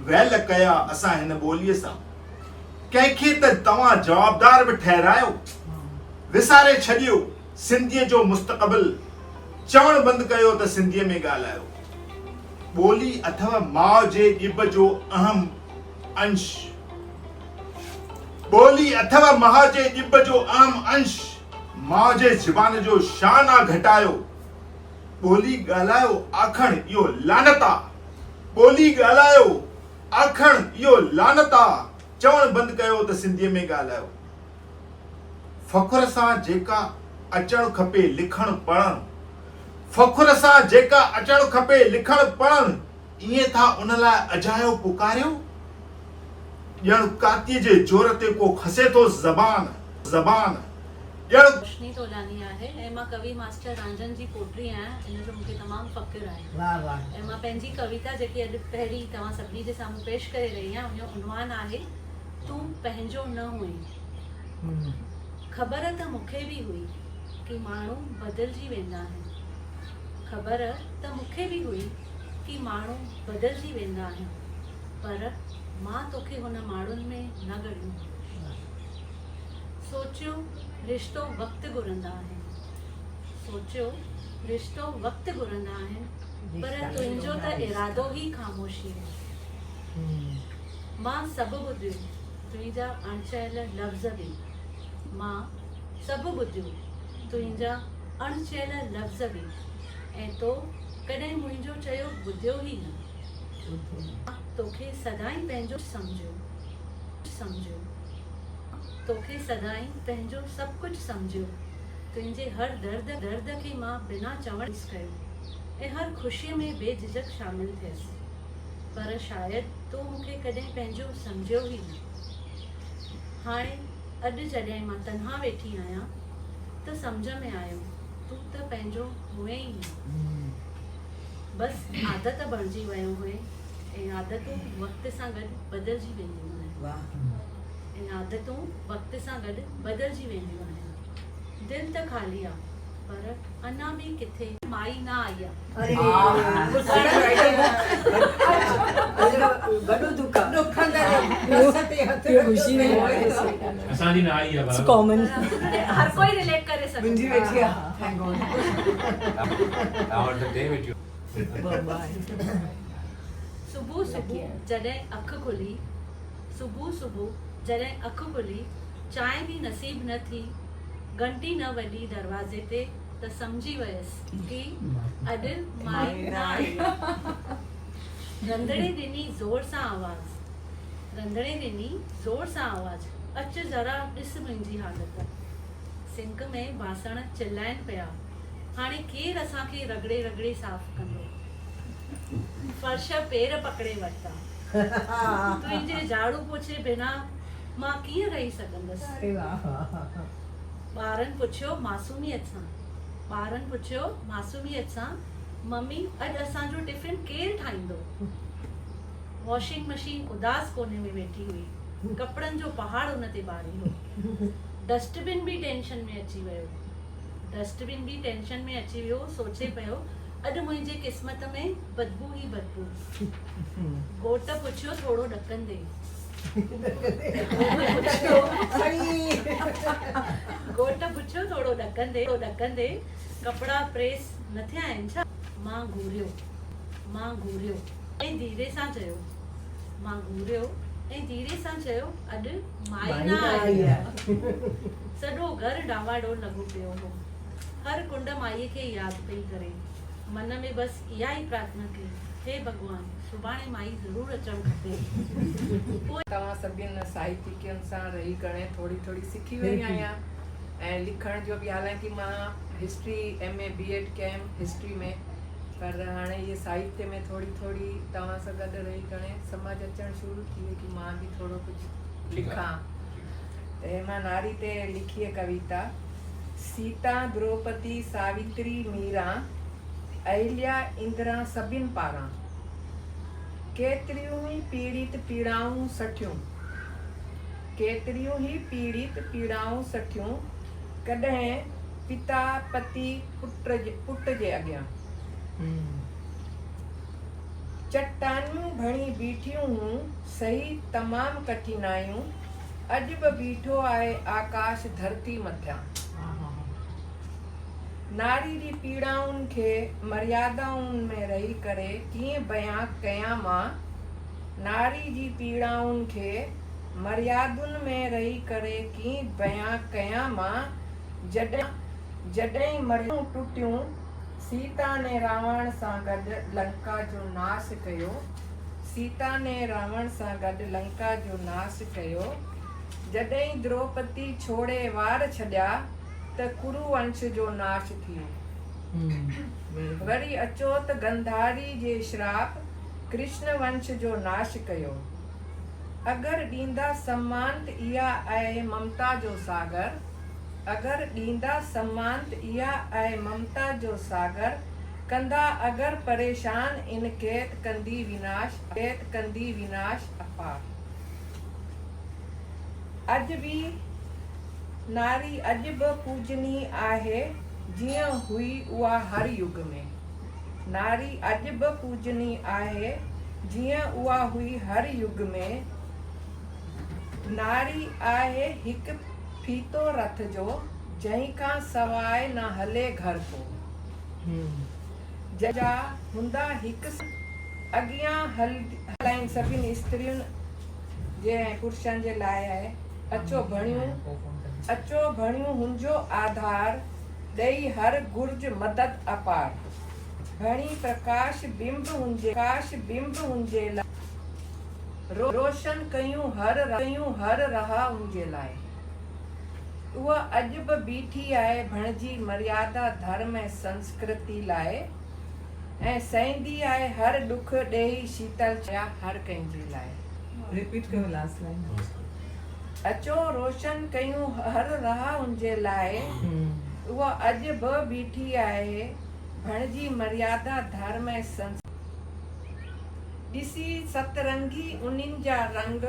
वैल कया असां हिन ॿोलीअ सां। कंहिंखे त तव्हां जवाबदार बि ठहरायो। विसारे छॾियो सिंधीअ जो मुस्तक़बिल। चवण बंदि कयो त सिंधीअ में ॻाल्हायो। ॿोली अथव माउ जे ॼिभ जो अहम अंश। माउ जे ज़बान जो शान आ घटायो। ॿोली ॻाल्हायो आखण इहो लानत आ। चवण बंदि कयो त सिंधीअ में ॻाल्हायो। फ़ख़ुर सां जेका अचणु खपे लिखणु पढ़णु, ईअं था उन लाइ अजायो पुकारियो। ॼण कातीअ जे जोर ते को खसे थो ज़बान। जहिड़ो रोशनी तोलानी आहे ऐं मां कवि मास्टर रांझन जी पोटी आहियां, इन जो मूंखे तमामु फ़ख़्रु आहे। वाह वाह। ऐं मां पंहिंजी कविता जेकी अॼु पहिरीं तव्हां सभिनी जे साम्हूं पेश करे रही आहियां, उनजो उनवान आहे तूं पंहिंजो न हुई। ख़बर त मूंखे बि हुई कि माण्हू बदिलजी वेंदा आहिनि, ख़बर त मूंखे बि हुई कि माण्हू बदिलजी वेंदा आहिनि, पर मां तोखे हुन माण्हुनि में न ॻणियो। सोचियो रिश्तो वक़्तु घुरंदा आहिनि, सोचियो रिश्तो वक़्तु घुरंदा आहिनि, पर तुंहिंजो त इरादो ई ख़ामोशी आहे। मां सभु ॿुधियो तुंहिंजा अणचयल लफ़्ज़ बि, मां सभु ॿुधियो तुंहिंजा अणचयल लफ़्ज़ बि, ऐं तो कॾहिं मुंहिंजो चयो ॿुधियो ई न। तोखे सदाईं पंहिंजो सम्झो, तोखे सदाईं पंहिंजो सभु कुझु सम्झियो। तुंहिंजे हर दर्द खे मां बिना चवण कयो ऐं हर ख़ुशीअ में बेझिझक शामिलु थियसि, पर शायदि तो मूंखे कॾहिं पंहिंजो सम्झियो ई न। हाणे अॼु जॾहिं मां तन्हा वेठी आहियां त सम्झ में आयो तूं त पंहिंजो हुए ई न। बसि आदत बणिजी वियो हुए ऐं आदतूं वक़्त सां गॾु बदिलजी वेंदियूं आहिनि, ऐं आदतूं वक़्त सां गॾु बदिलजी वेंदियूं आहिनि। दिलि त ख़ाली आहे पर अञा बि किथे माई न आई आहे। असांजी न आई आहे कॉमन, हर कोई रिलेट करे मुंहिंजी वेठी सघे। आहे। सुबुह सुबुह जॾहिं अखि खुली, सुबुह सुबुह जॾहिं अखि खुली, चांहि बि नसीब न थी, घंटी न वॼी दरवाज़े ते, त सम्झी वियसि कि अॼु माई न आई। रंधिणे ॾिनी ज़ोर सां आवाज़, रंधिणे ॾिनी ज़ोर सां आवाज़, अचु ज़रा ॾिस मुंहिंजी हालत। सिंक में बासण चिलाइनि पिया, हाणे केरु असांखे रगड़े रगड़े साफ़ कंदो। फर्श पेर पकड़े वरिता, तुंहिंजे झाड़ू पोछे बिना मां कीअं रही सघंदसि। ॿारनि पुछियो मासूमियत सां, मम्मी अॼु असांजो टिफ़िन केरु ठाहींदो। वॉशिंग मशीन उदास कोने में वेठी हुई, कपिड़नि जो पहाड़ उन ते ॿारी हो। डस्टबिन बि टेंशन में अची वियो, सोचे पियो अॼु मुंहिंजे क़िस्मत में बदबू ई बदबू। घोट पुछियो थोरो ॾकंदे, घोट पुछियो थोरो ॾकंदे, कपिड़ा प्रेस न थिया आहिनि छा। मां घूरियो ऐं धीरे सां चयो अॼु माई न आई आहे। सॼो घर डावाडोल लॻो पियो हो, हर कुंड माईअ खे यादि पई करे, मन में बसि इहा ई प्रार्थना कई, हे भॻवान सुभाणे माई ज़रूरु अचणु खपे। तव्हां सभिनि साहित्यिकनि सां रही करे थोरी थोरी सिखी वई आहियां, ऐं लिखण जो बि, हालांकि मां हिस्ट्री MA BEd कयमि हिस्ट्री में, पर हाणे इहे साहित्य में थोरी थोरी तव्हां सां गॾु रही करे सम्झ अचणु शुरू थी वई कि मां बि थोरो कुझु लिखां। त मां नारी ते लिखी आहे कविता। सीता, द्रौपदी, सावित्री, मीरा, अहिल्या, इंदिरा सभिनि पारां केतिरियूं ई पीड़ित सठियूं, कॾहिं पिता पति पुट जे अॻियां। चट्टानियूं भणी बीठियूं हूं, सही तमामु कठिनायूं, अॼु बि बीठो आहे आकाश धरती मथियां। नारी जी पीड़ाउनि खे मर्यादाउनि में रही करे कीअं बयां कयां मां। नारी जी पीड़ाउनि खे मर्यादुनि में रही करे कीअं बयां कयां मां। जॾहिं मरियूं टुटियूं, सीता ने रावण सां गॾु लंका जो नाश कयो। जॾहिं द्रौपदी छोड़े वार छॾिया, त कुरुवंश जो नाश थियो। वरी अचो त गंधारी जे श्राप कृष्ण वंश जो नाश कयो। अगरि ॾींदा सम्मान त इहा आहे ममता जो सागर। अगर ॾींदा सम्मानत इहा आहे ममता जो सागर कंदा अगर परेशान इनकेत कंदी विनाश अपार। अॼु बि नारी अॼु बि पूजनी आहे जीअं हुई उहा हर युग में। नारी अॼु बि पूजनी आहे जीअं उहा हुई हर युग में। नारी आहे हिकु फीतो रथ जो जंहिं खां सवाइ न हले घर को। जा हूंदा हिकु अॻियां हलाइनि सभिनी स्त्रियुनि जे पुरुषनि जे लाइ आहे। अचो भणियूं हुनजो आधार ॾेई हर गुर्ज मदद अपार। भणी प्रकाश बिंब हुनजे लाइ रोशन कयूं हर रहा हुनजे लाइ। उहा अॼु बि बीठी आहे भणजी मर्यादा धर्म ऐं संस्कृति लाइ ऐं सहंदी आहे हर ॾुख ॾेई शीतल छाया हर कंहिंजे लाइ। रिपीट कयो लास्ट लाइन। अचो रोशन कयूं हर रहा हुनजे लाइ। उहा अॼु बि बीठी आहे भणजी मर्यादा धर्म ऐं संस्कृति। ॾिसी सतरंगी उन्हनि जा रंग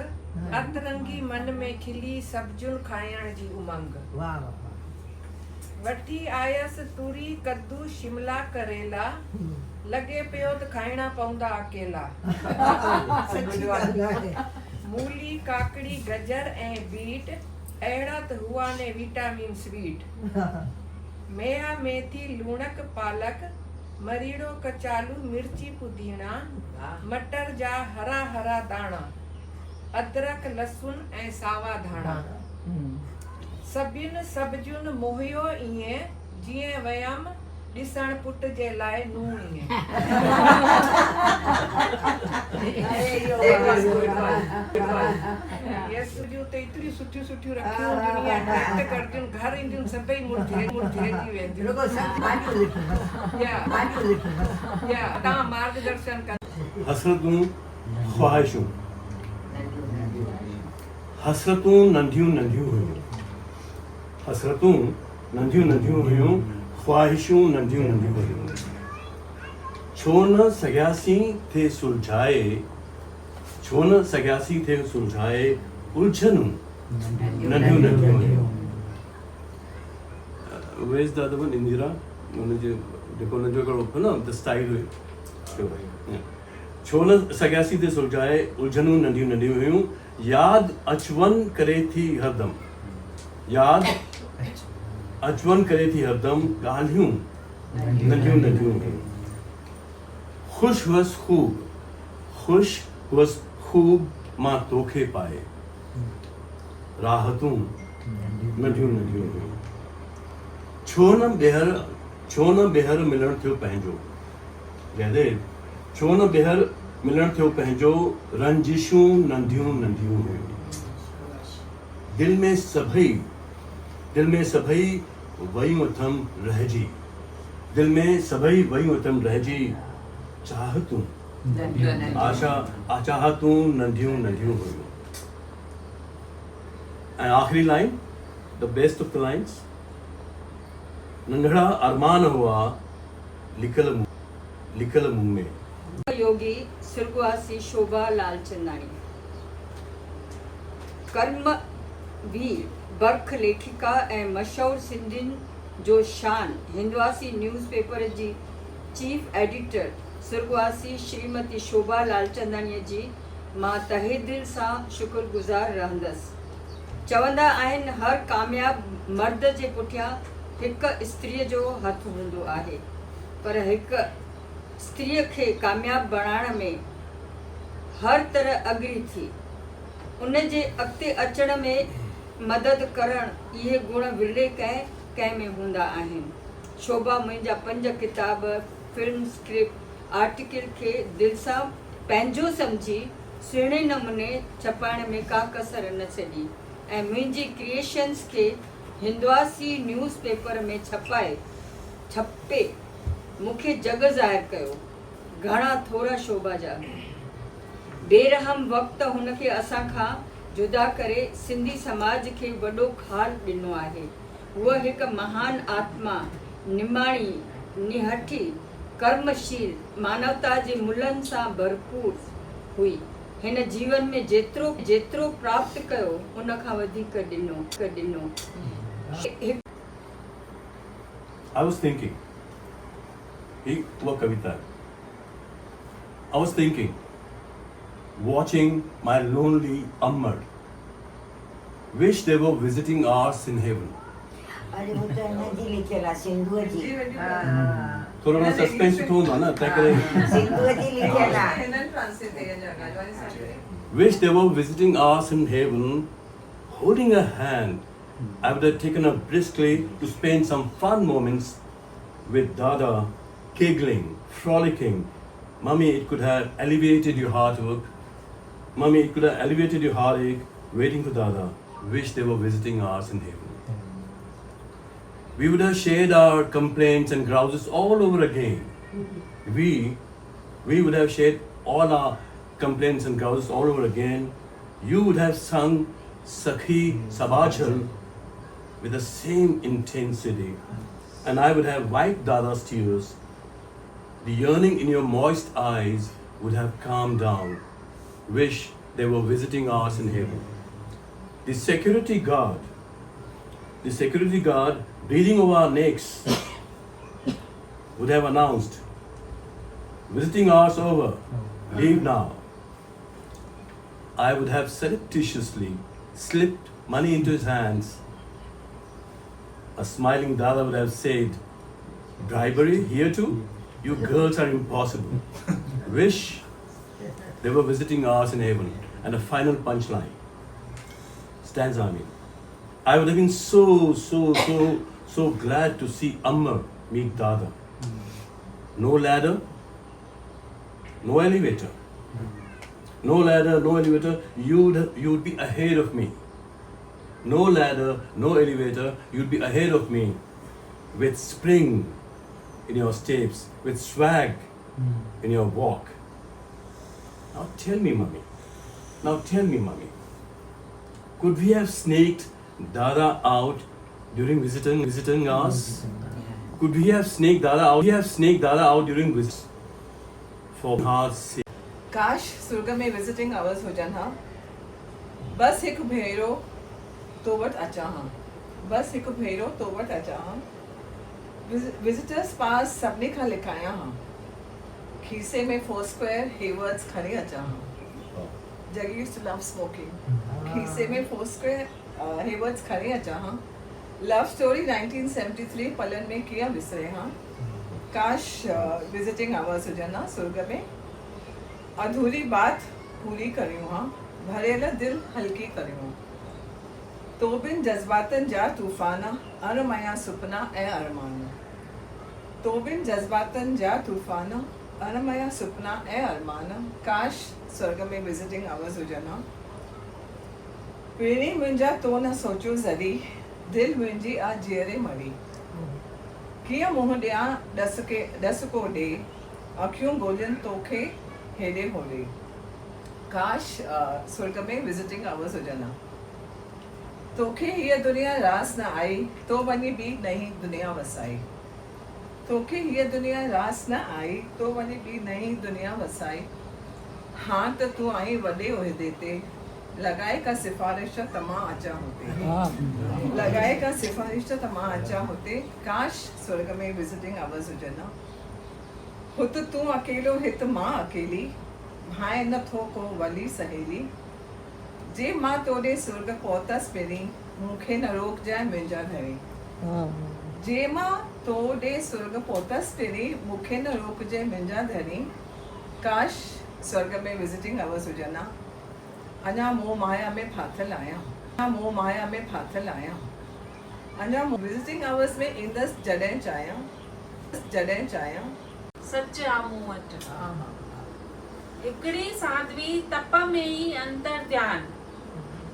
अतरंगी मन में खिली सब्जुन खाइण जी उमंग। वठी आयसि तूरी कद्दू शिमला करेला लॻे पियो त खाइणा पवंदा अकेला। मूली काकड़ी गजर ऐं बीट अहिड़ा त हुआ ने विटामिन स्वीट। मेहा मेथी लूणक पालक मरीड़ो कचालू मिर्ची पुदीना मटर जा हरा हरा दाणा अदरक लहसुन ऐं सावा धाणा। सभिनि सब्जियुनि मोहियो ईअं जीअं वयम ॾिसण पुट जे लाइ नूं ईअं। सब्जियूं त एतिरी सुठियूं सुठियूं रखियूं हूंदियूं आहिनि करदियूं घर ईंदियूं सभई मुरझाइजी वेंदियूं। तव्हां मार्गदर्शन कंदा। हसरतूं नंढियूं नंढियूं हुयूं। ख्वाहिशूं नंढियूं नंढियूं हुयूं। छो न सॻियासी थे सुलझाए उलझनूं नंढियूं नंढियूं हुयूं। Where's the other one? Indira हुनजे जेको हुनजो हिकिड़ो न द स्टाइल हुई। छो न सॻियासी थे सुलझाए उलझनूं नंढियूं नंढियूं हुयूं। यादि अचवनि करे थी हरदम ॻाल्हियूं नंढियूं नंढियूं हुयूं। ख़ुशि हुअसि ख़ूब मां तोखे पाए राहतूं नंढियूं नंढियूं हुयूं। छो न ॿीहर मिलण थियो पंहिंजो जयदेव। छो न ॿीहर मिलण थियो पंहिंजो रंजिशूं नंढियूं नंढियूं हुयूं। दिल में सभई वयूं अथम रहिजी चाहतूं चाहतूं नंढियूं नंढियूं हुयूं। ऐं आख़िरी line the best of the lines. नंढड़ा अरमान हुआ लिकल मुंह में। योगी स्वर्गवासी शोभा लालचंदानी। कर्मवीर बर्ख लेखिका ऐं मशहूर सिंधियुनि जो शान हिंदवासी न्यूज़पेपर जी चीफ एडिटर स्वर्गवासी श्रीमती शोभा लालचंदानीअ जी मां तहे दिल सां शुक्रगुज़ार रहंदसि। चवंदा आहिनि हर कामयाब मर्द जे पुठियां हिकु स्त्रीअ जो हथ हूंदो आहे, पर हिकु स्त्रीअ खे कामयाब बणाइण में हर तरह अॻिरी थी उन जे अॻिते अचण में मदद करणु इहे गुण विरले कंहिं में हूंदा आहिनि। शोभा मुंहिंजा 5 किताब फिल्म स्क्रिप्ट आर्टिकल खे दिलि सां पंहिंजो सम्झी सुहिणे नमूने छपाइण में का कसर न छॾी ऐं मुंहिंजी क्रिएशन्स खे हिंदवासी न्यूज़पेपर में छपे मूंखे जग ज़ाहिर कयो। घणा थोरा शोभा जा बेरहम वक़्तु हुनखे असां खां जुदा करे सिंधी समाज खे वॾो खाल ॾिनो आहे। हूअ हिकु महान आत्मा, निमाणी, निहठी, कर्मशील, मानवता जे मुलनि सां भरपूर हुई। हिन जीवन में जेतिरो प्राप्त कयो उन खां वधीक ॾिनो। I was thinking, I was thinking, watching my lonely Ammar. Wish they were visiting us in heaven. अरे वो तो नदी लिखियल आहे सिंधुअ जी थोरो घणो सस्पेंस सुठो हूंदो आहे न तंहिं करे सिंधुअ जी लिखियल आहे Wish they were visiting us in heaven, holding a hand. I would have taken her briskly to spend some fun moments with Dada, giggling, frolicking. Mummy, it could have alleviated your heartache. Mummy, it could have alleviated your heartache waiting for Dada. Wish they were visiting us in heaven. We would have shared our complaints and grouses all over again. We would have shared all our complaints and grouses all over again. You would have sung Sakhi Sabachal with the same intensity, and I would have wiped Dada's tears. The yearning in your moist eyes would have calmed down. Wish they were visiting us in heaven. The security guard breathing over our necks would have announced, visiting hours over, leave now. I would have surreptitiously slipped money into his hands. A smiling Dada would have said, bribery here too? You girls are impossible. Wish they were visiting us in heaven. And a final punchline. Stanza, I mean. I would have been so glad to see Ammar meet Dada. No ladder, no elevator. No ladder, no elevator, you'd be ahead of me. No ladder, no elevator, you'd be ahead of me. With spring in your steps, with swag in your walk. Now tell me, Mummy. Could we have snaked Dada out during visiting us? Could we have snaked Dada out during visits? For God's sake. काश सुर्ग में visiting hours हुजनि हा। बस हिकु भेरो तो वटि अचां हा। विजिटर्स पास सभिनी खां लिखायां हा। खीसे में फोरस्क्वायर हेवर्ड्स खणी अचां हा। जगी यूज्ड टू लव स्मोकिंग। खीसे में फोरस्क्वायर हेवर्ड्स खणी अचां हा। लव स्टोरी 1973 पलनि में कीअं विसरे हा। काश विजिटिंग आवर्स हुजनि हा सुर्ग में। अधूरी बात पूरी करियूं हा। भरियल दिल हल्की करियूं। तो बिन जज्बातनि जा तूफ़ान, अणमया सुपना ऐं अरमान। तो बिन जज्बातनि जा तूफ़ान, अणमया सुपना ऐं अरमान। काश स्वर्ग में विजिटिंग आवर्स हुजनि हा। पहिरीं मुंहिंजा तो न सोचियो ज़री, दिलि मुंहिंजी आ जीअरे मरी। कीअं मुंहुं ॾियां ॾस को ॾे, अखियूं ॻोल्हनि तोखे हेॾे होॾे। काश स्वर्ग में विजिटिंग आवर्स हुजनि हा। तोखे हीअ दुनिया रास न आई, तो वञी ॿी नई दुनिया वसाई। तोखे हीअ दुनिया रास न आई, तो वञी ॿी नई दुनिया वसाई। हाँ त तूं आई वॾे उहिदे ते, लॻाए का सिफारिश त मां अचां हुते। लॻाए का सिफारिश त मां अचां हुते। काश स्वर्ग में विजिटिंग आवर्स हुजनि हा। हुत तूं अकेलो हित मां अकेली, भाए नथो को वली सहेली। जे मां तोॾे सुर्ग पहुतसि पहिरीं, मूंखे न रोकजांइ मुंहिंजा धणी। जे मां तोॾे सुर्ग पहुतसि पहिरीं, मूंखे न रोकजांइ मुंहिंजा धणी। काश स्वर्ग में विजिटिंग आवर्स हुजनि हा। अञा मोह माया में फाथल आहियां। अञा विजिटिंग आवर्स में ईंदसि जॾहिं चाहियां। सच आ मूं वटि। हिकिड़ी साध्वी तप में ई अंतर ध्यान,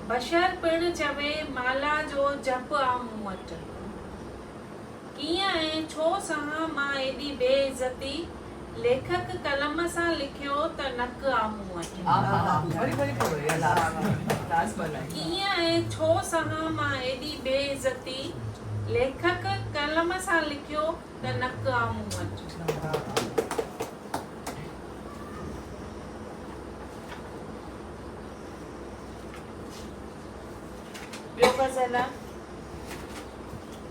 बशर पिण चवे माला जो जप आ मूं वटि। कीअं ऐं छो सहां मां एॾी बेइज़ती, लेखक कलम सां लिखियो त नक आ मूं वटि। कीअं ऐं छो सहां मां एॾी बेइज़ती, लेखक कलम सां लिखियो त नक आ मूं वटि। ॿियो गज़ल आहे,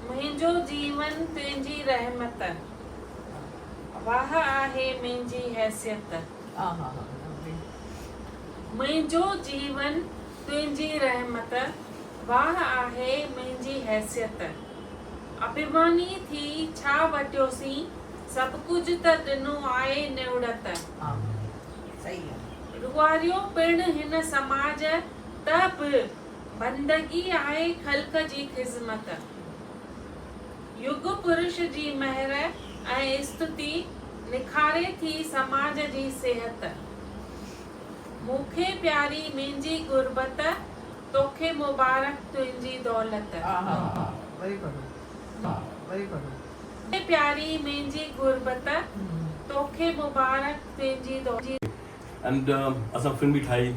मुंहिंजो जीवन तुंहिंजी रहमत, वाह आहे मुंहिंजी हैसियत। मुंहिंजो जीवन तुंहिंजी रहमत, वाह आहे मुंहिंजी हैसियत। अभिमानी थी छा वटियोसीं, सभु कुझु त ॾिनो आहे निवड़त। रुआरियो पिण हिन समाज त बि बंदगी आहे ख़ल्क़ जी ख़िज़मत। युग पुरुष जी महर ऐं स्तुति निखारे थी समाज जी सिहत। मूंखे प्यारी मुंहिंजी गुरबत, तोखे मुबारक तुंहिंजी दौलत। मूंखे प्यारी मुंहिंजी गुरबत, तोखे मुबारक तुंहिंजी दौलत। एंड असां फिल्म भी ठाही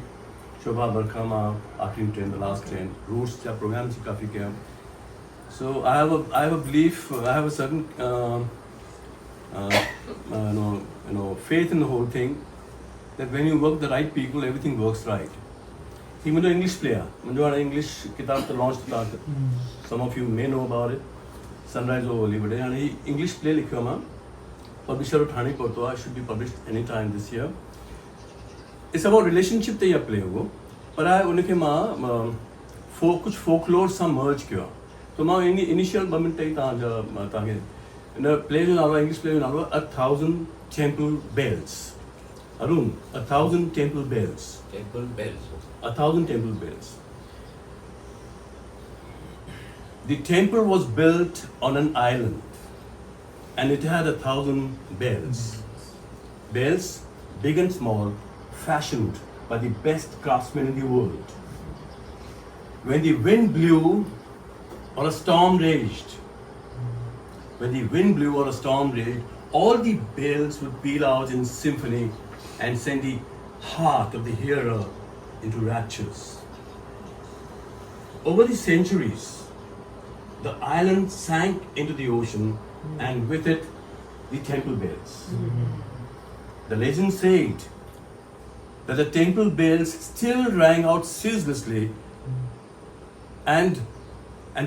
शोभा बरखा मां आखिरी train the last train roots जा प्रोग्राम जी काफ़ी कया। So I have a belief, I have a certain faith in the whole thing, that when you work the right people everything works right. ही मुंहिंजो इंग्लिश प्ले आहे, मुंहिंजो हाणे English किताब त लॉन्च था, some of you may know about it, sunrise over Hollywood. हाणे ही इंग्लिश प्ले लिखियो मां, पब्लिशर ठाणे पहुतो आहे, should be published any time this year. It's about relationship ते इहा प्ले हुओ, पर आहे उनखे मां कुझु फोकलोर सां मर्ज कयो आहे। त मां इनिशियल ॿ मिंट ई तव्हांखे इन प्ले जो नालो आहे, इंग्लिश प्ले जो नालो आहे 1000 Temple Bells. Arun, 1000 Temple Bells. Temple bells. 1000 Temple Bells. The temple was built on an island and it had 1000 bells. Bells, big and small, fashioned by the best craftsmen in the world. When the wind blew or a storm raged, all the bells would peal out in symphony and send the heart of the hearer into raptures. Over the centuries, the island sank into the ocean and with it the temple bells. The legend said that the temple bells still rang out ceaselessly and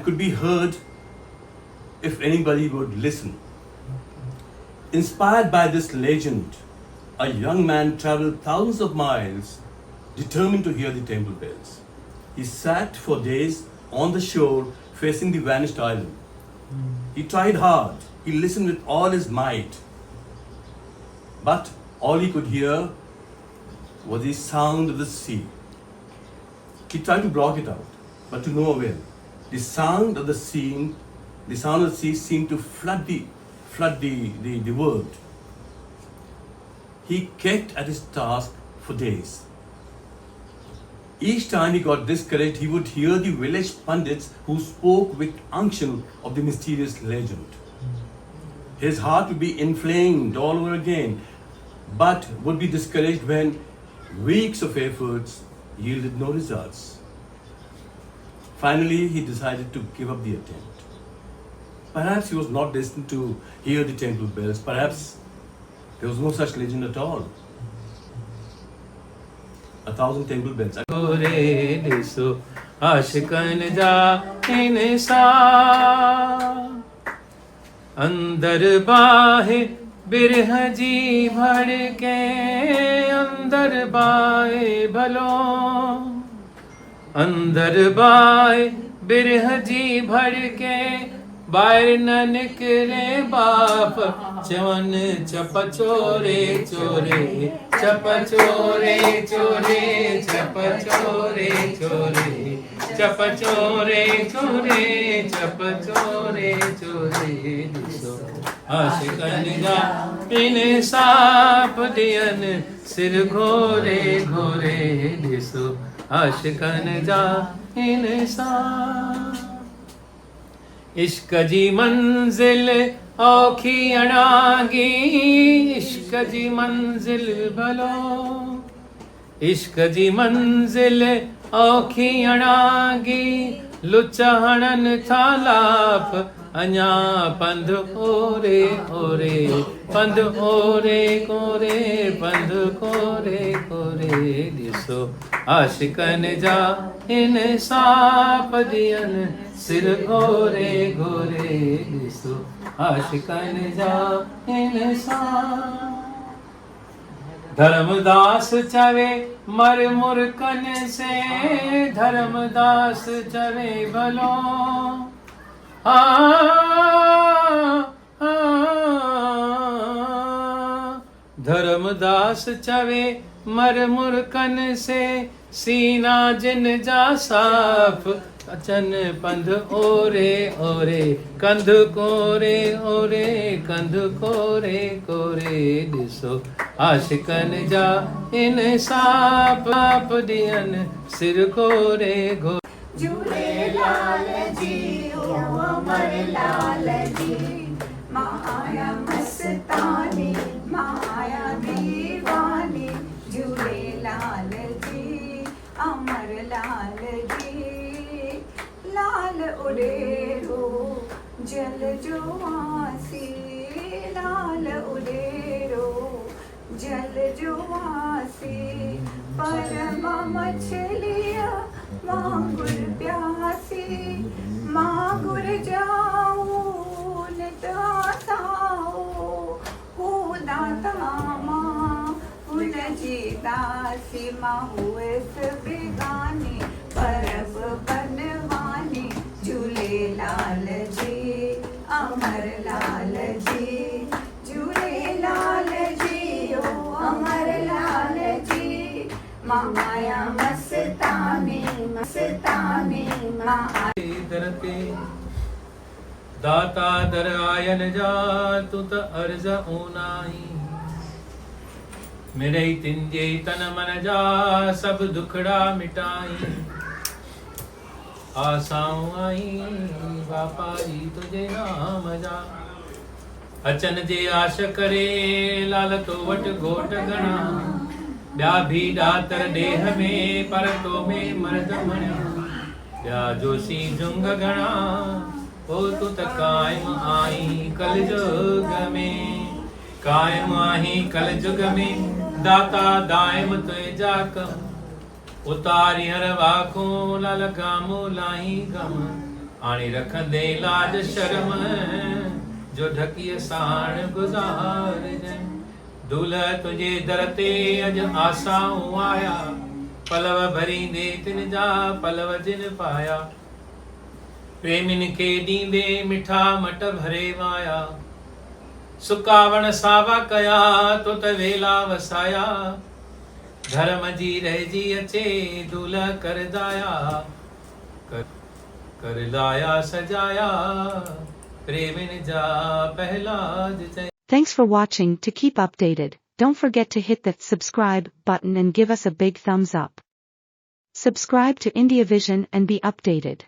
could be heard if anybody would listen. Inspired by this legend, a young man traveled thousands of miles, determined to hear the temple bells. He sat for days on the shore facing the vanished island. He tried hard, he listened with all his might, but all he could hear was the sound of the sea. He tried to block it out, but to no avail. The sound of the sea seemed to flood the world. He kept at his task for days. Each time he got discouraged, he would hear the village pundits who spoke with unction of the mysterious legend. His heart would be inflamed all over again, but would be discouraged when weeks of efforts yielded no results. Finally, he decided to give up the attempt. Perhaps he was not destined to hear the temple bells. Perhaps there was no such legend at all. 1000 temple bells. अंदर बाहे बिरह जी भड़के, अंदर बाए भलो, अंदर बाए बिरह जी भड़के, बाहर न निकले बाप चवन चप चोरे चोरे, चप चोरे चोरे, चप चोरे चोरे, चप चोरे चोरे, चप चोरे चोरे। आशिकन जा इन साप दियन सिर घोरे घोरे, ॾिसो आशिकन जा इन साप। इश्क जी मंजिल औखी अणागी, इश्क जी मंजिल भलो, इश्क जी मंजिल औखी अणागी, लुच हणन था लाप अञा पंध ओरे ओरे पंध ओरे कोरे पंध कोरे कोरे ॾिसो आशिकन जा इंसाफ़ ॾियन सिर गोरे गोरे ॾिसो आशिकन जा इंसाफ़ धर्मदास चवे मर मुर्कन से धर्मदास चवे भलो धर्मदास चवे मर मुर्कन से सीना जिन जा साफ अचन पंध ओरे ओरे कंध कोरे ओरे कंध कोरे कोरे ॾिसो आशिकन जा इंसाफ़ ॾियन सिर गोरे गोरे झूलेलाल जी ओ अमर लाल जी माया मस्तानी माया दीवानी झूलेलाल जी अमर लाल जी लाल उडेरो जल जो आसी लाल उडेरो जल जो आसी परम मछलिया मांगुर प्यासी मांगुर जाऊं दाताओ हो दाता मां उन जी दासी मां हुए बेगानी परब बनवानी झूलेलाल जी अमर लाल जी झूलेलाल जी ओ अमर लाल जी माया मस्तानी मस्तानी मां दरते दाता दर आयन जा तू त अर्ज ऊनाई मेरे तिंजे तन मन जा सब दुखड़ा मिटाई आसाऊं आई बापा जी तुझे नाम जा अचन जे आश करे लाल तो वट घोट घणा ॿिया भी ॾातर ॾेह में पर तो में मर्द मणिया ॿिया जोशी जुंग घणा ओ तू त कायम आई कल जुग में कायम आही कल जुग में दाता दायम तुझा कम उतारी हर वाखूं लाल गामो लाई गम आणी रखंदे लाज शर्म जो ढकीअ साण गुज़ार दूल्हा तुझे दर ते अज आसाऊं आया पलव भरींदे तिन जा पलव जिन पाया प्रेमिन के ॾींदे मिठा मट भरे माया सुकावण सावा कया तो त वेला वसाया धर्म जी रहिजी अचे दूल्हा कर दाया कर लाया सजाया प्रेमिन जा पहलाज चया. Thanks for watching. To keep updated, don't forget to hit that subscribe button and give us a big thumbs up. Subscribe to India Vision and be updated.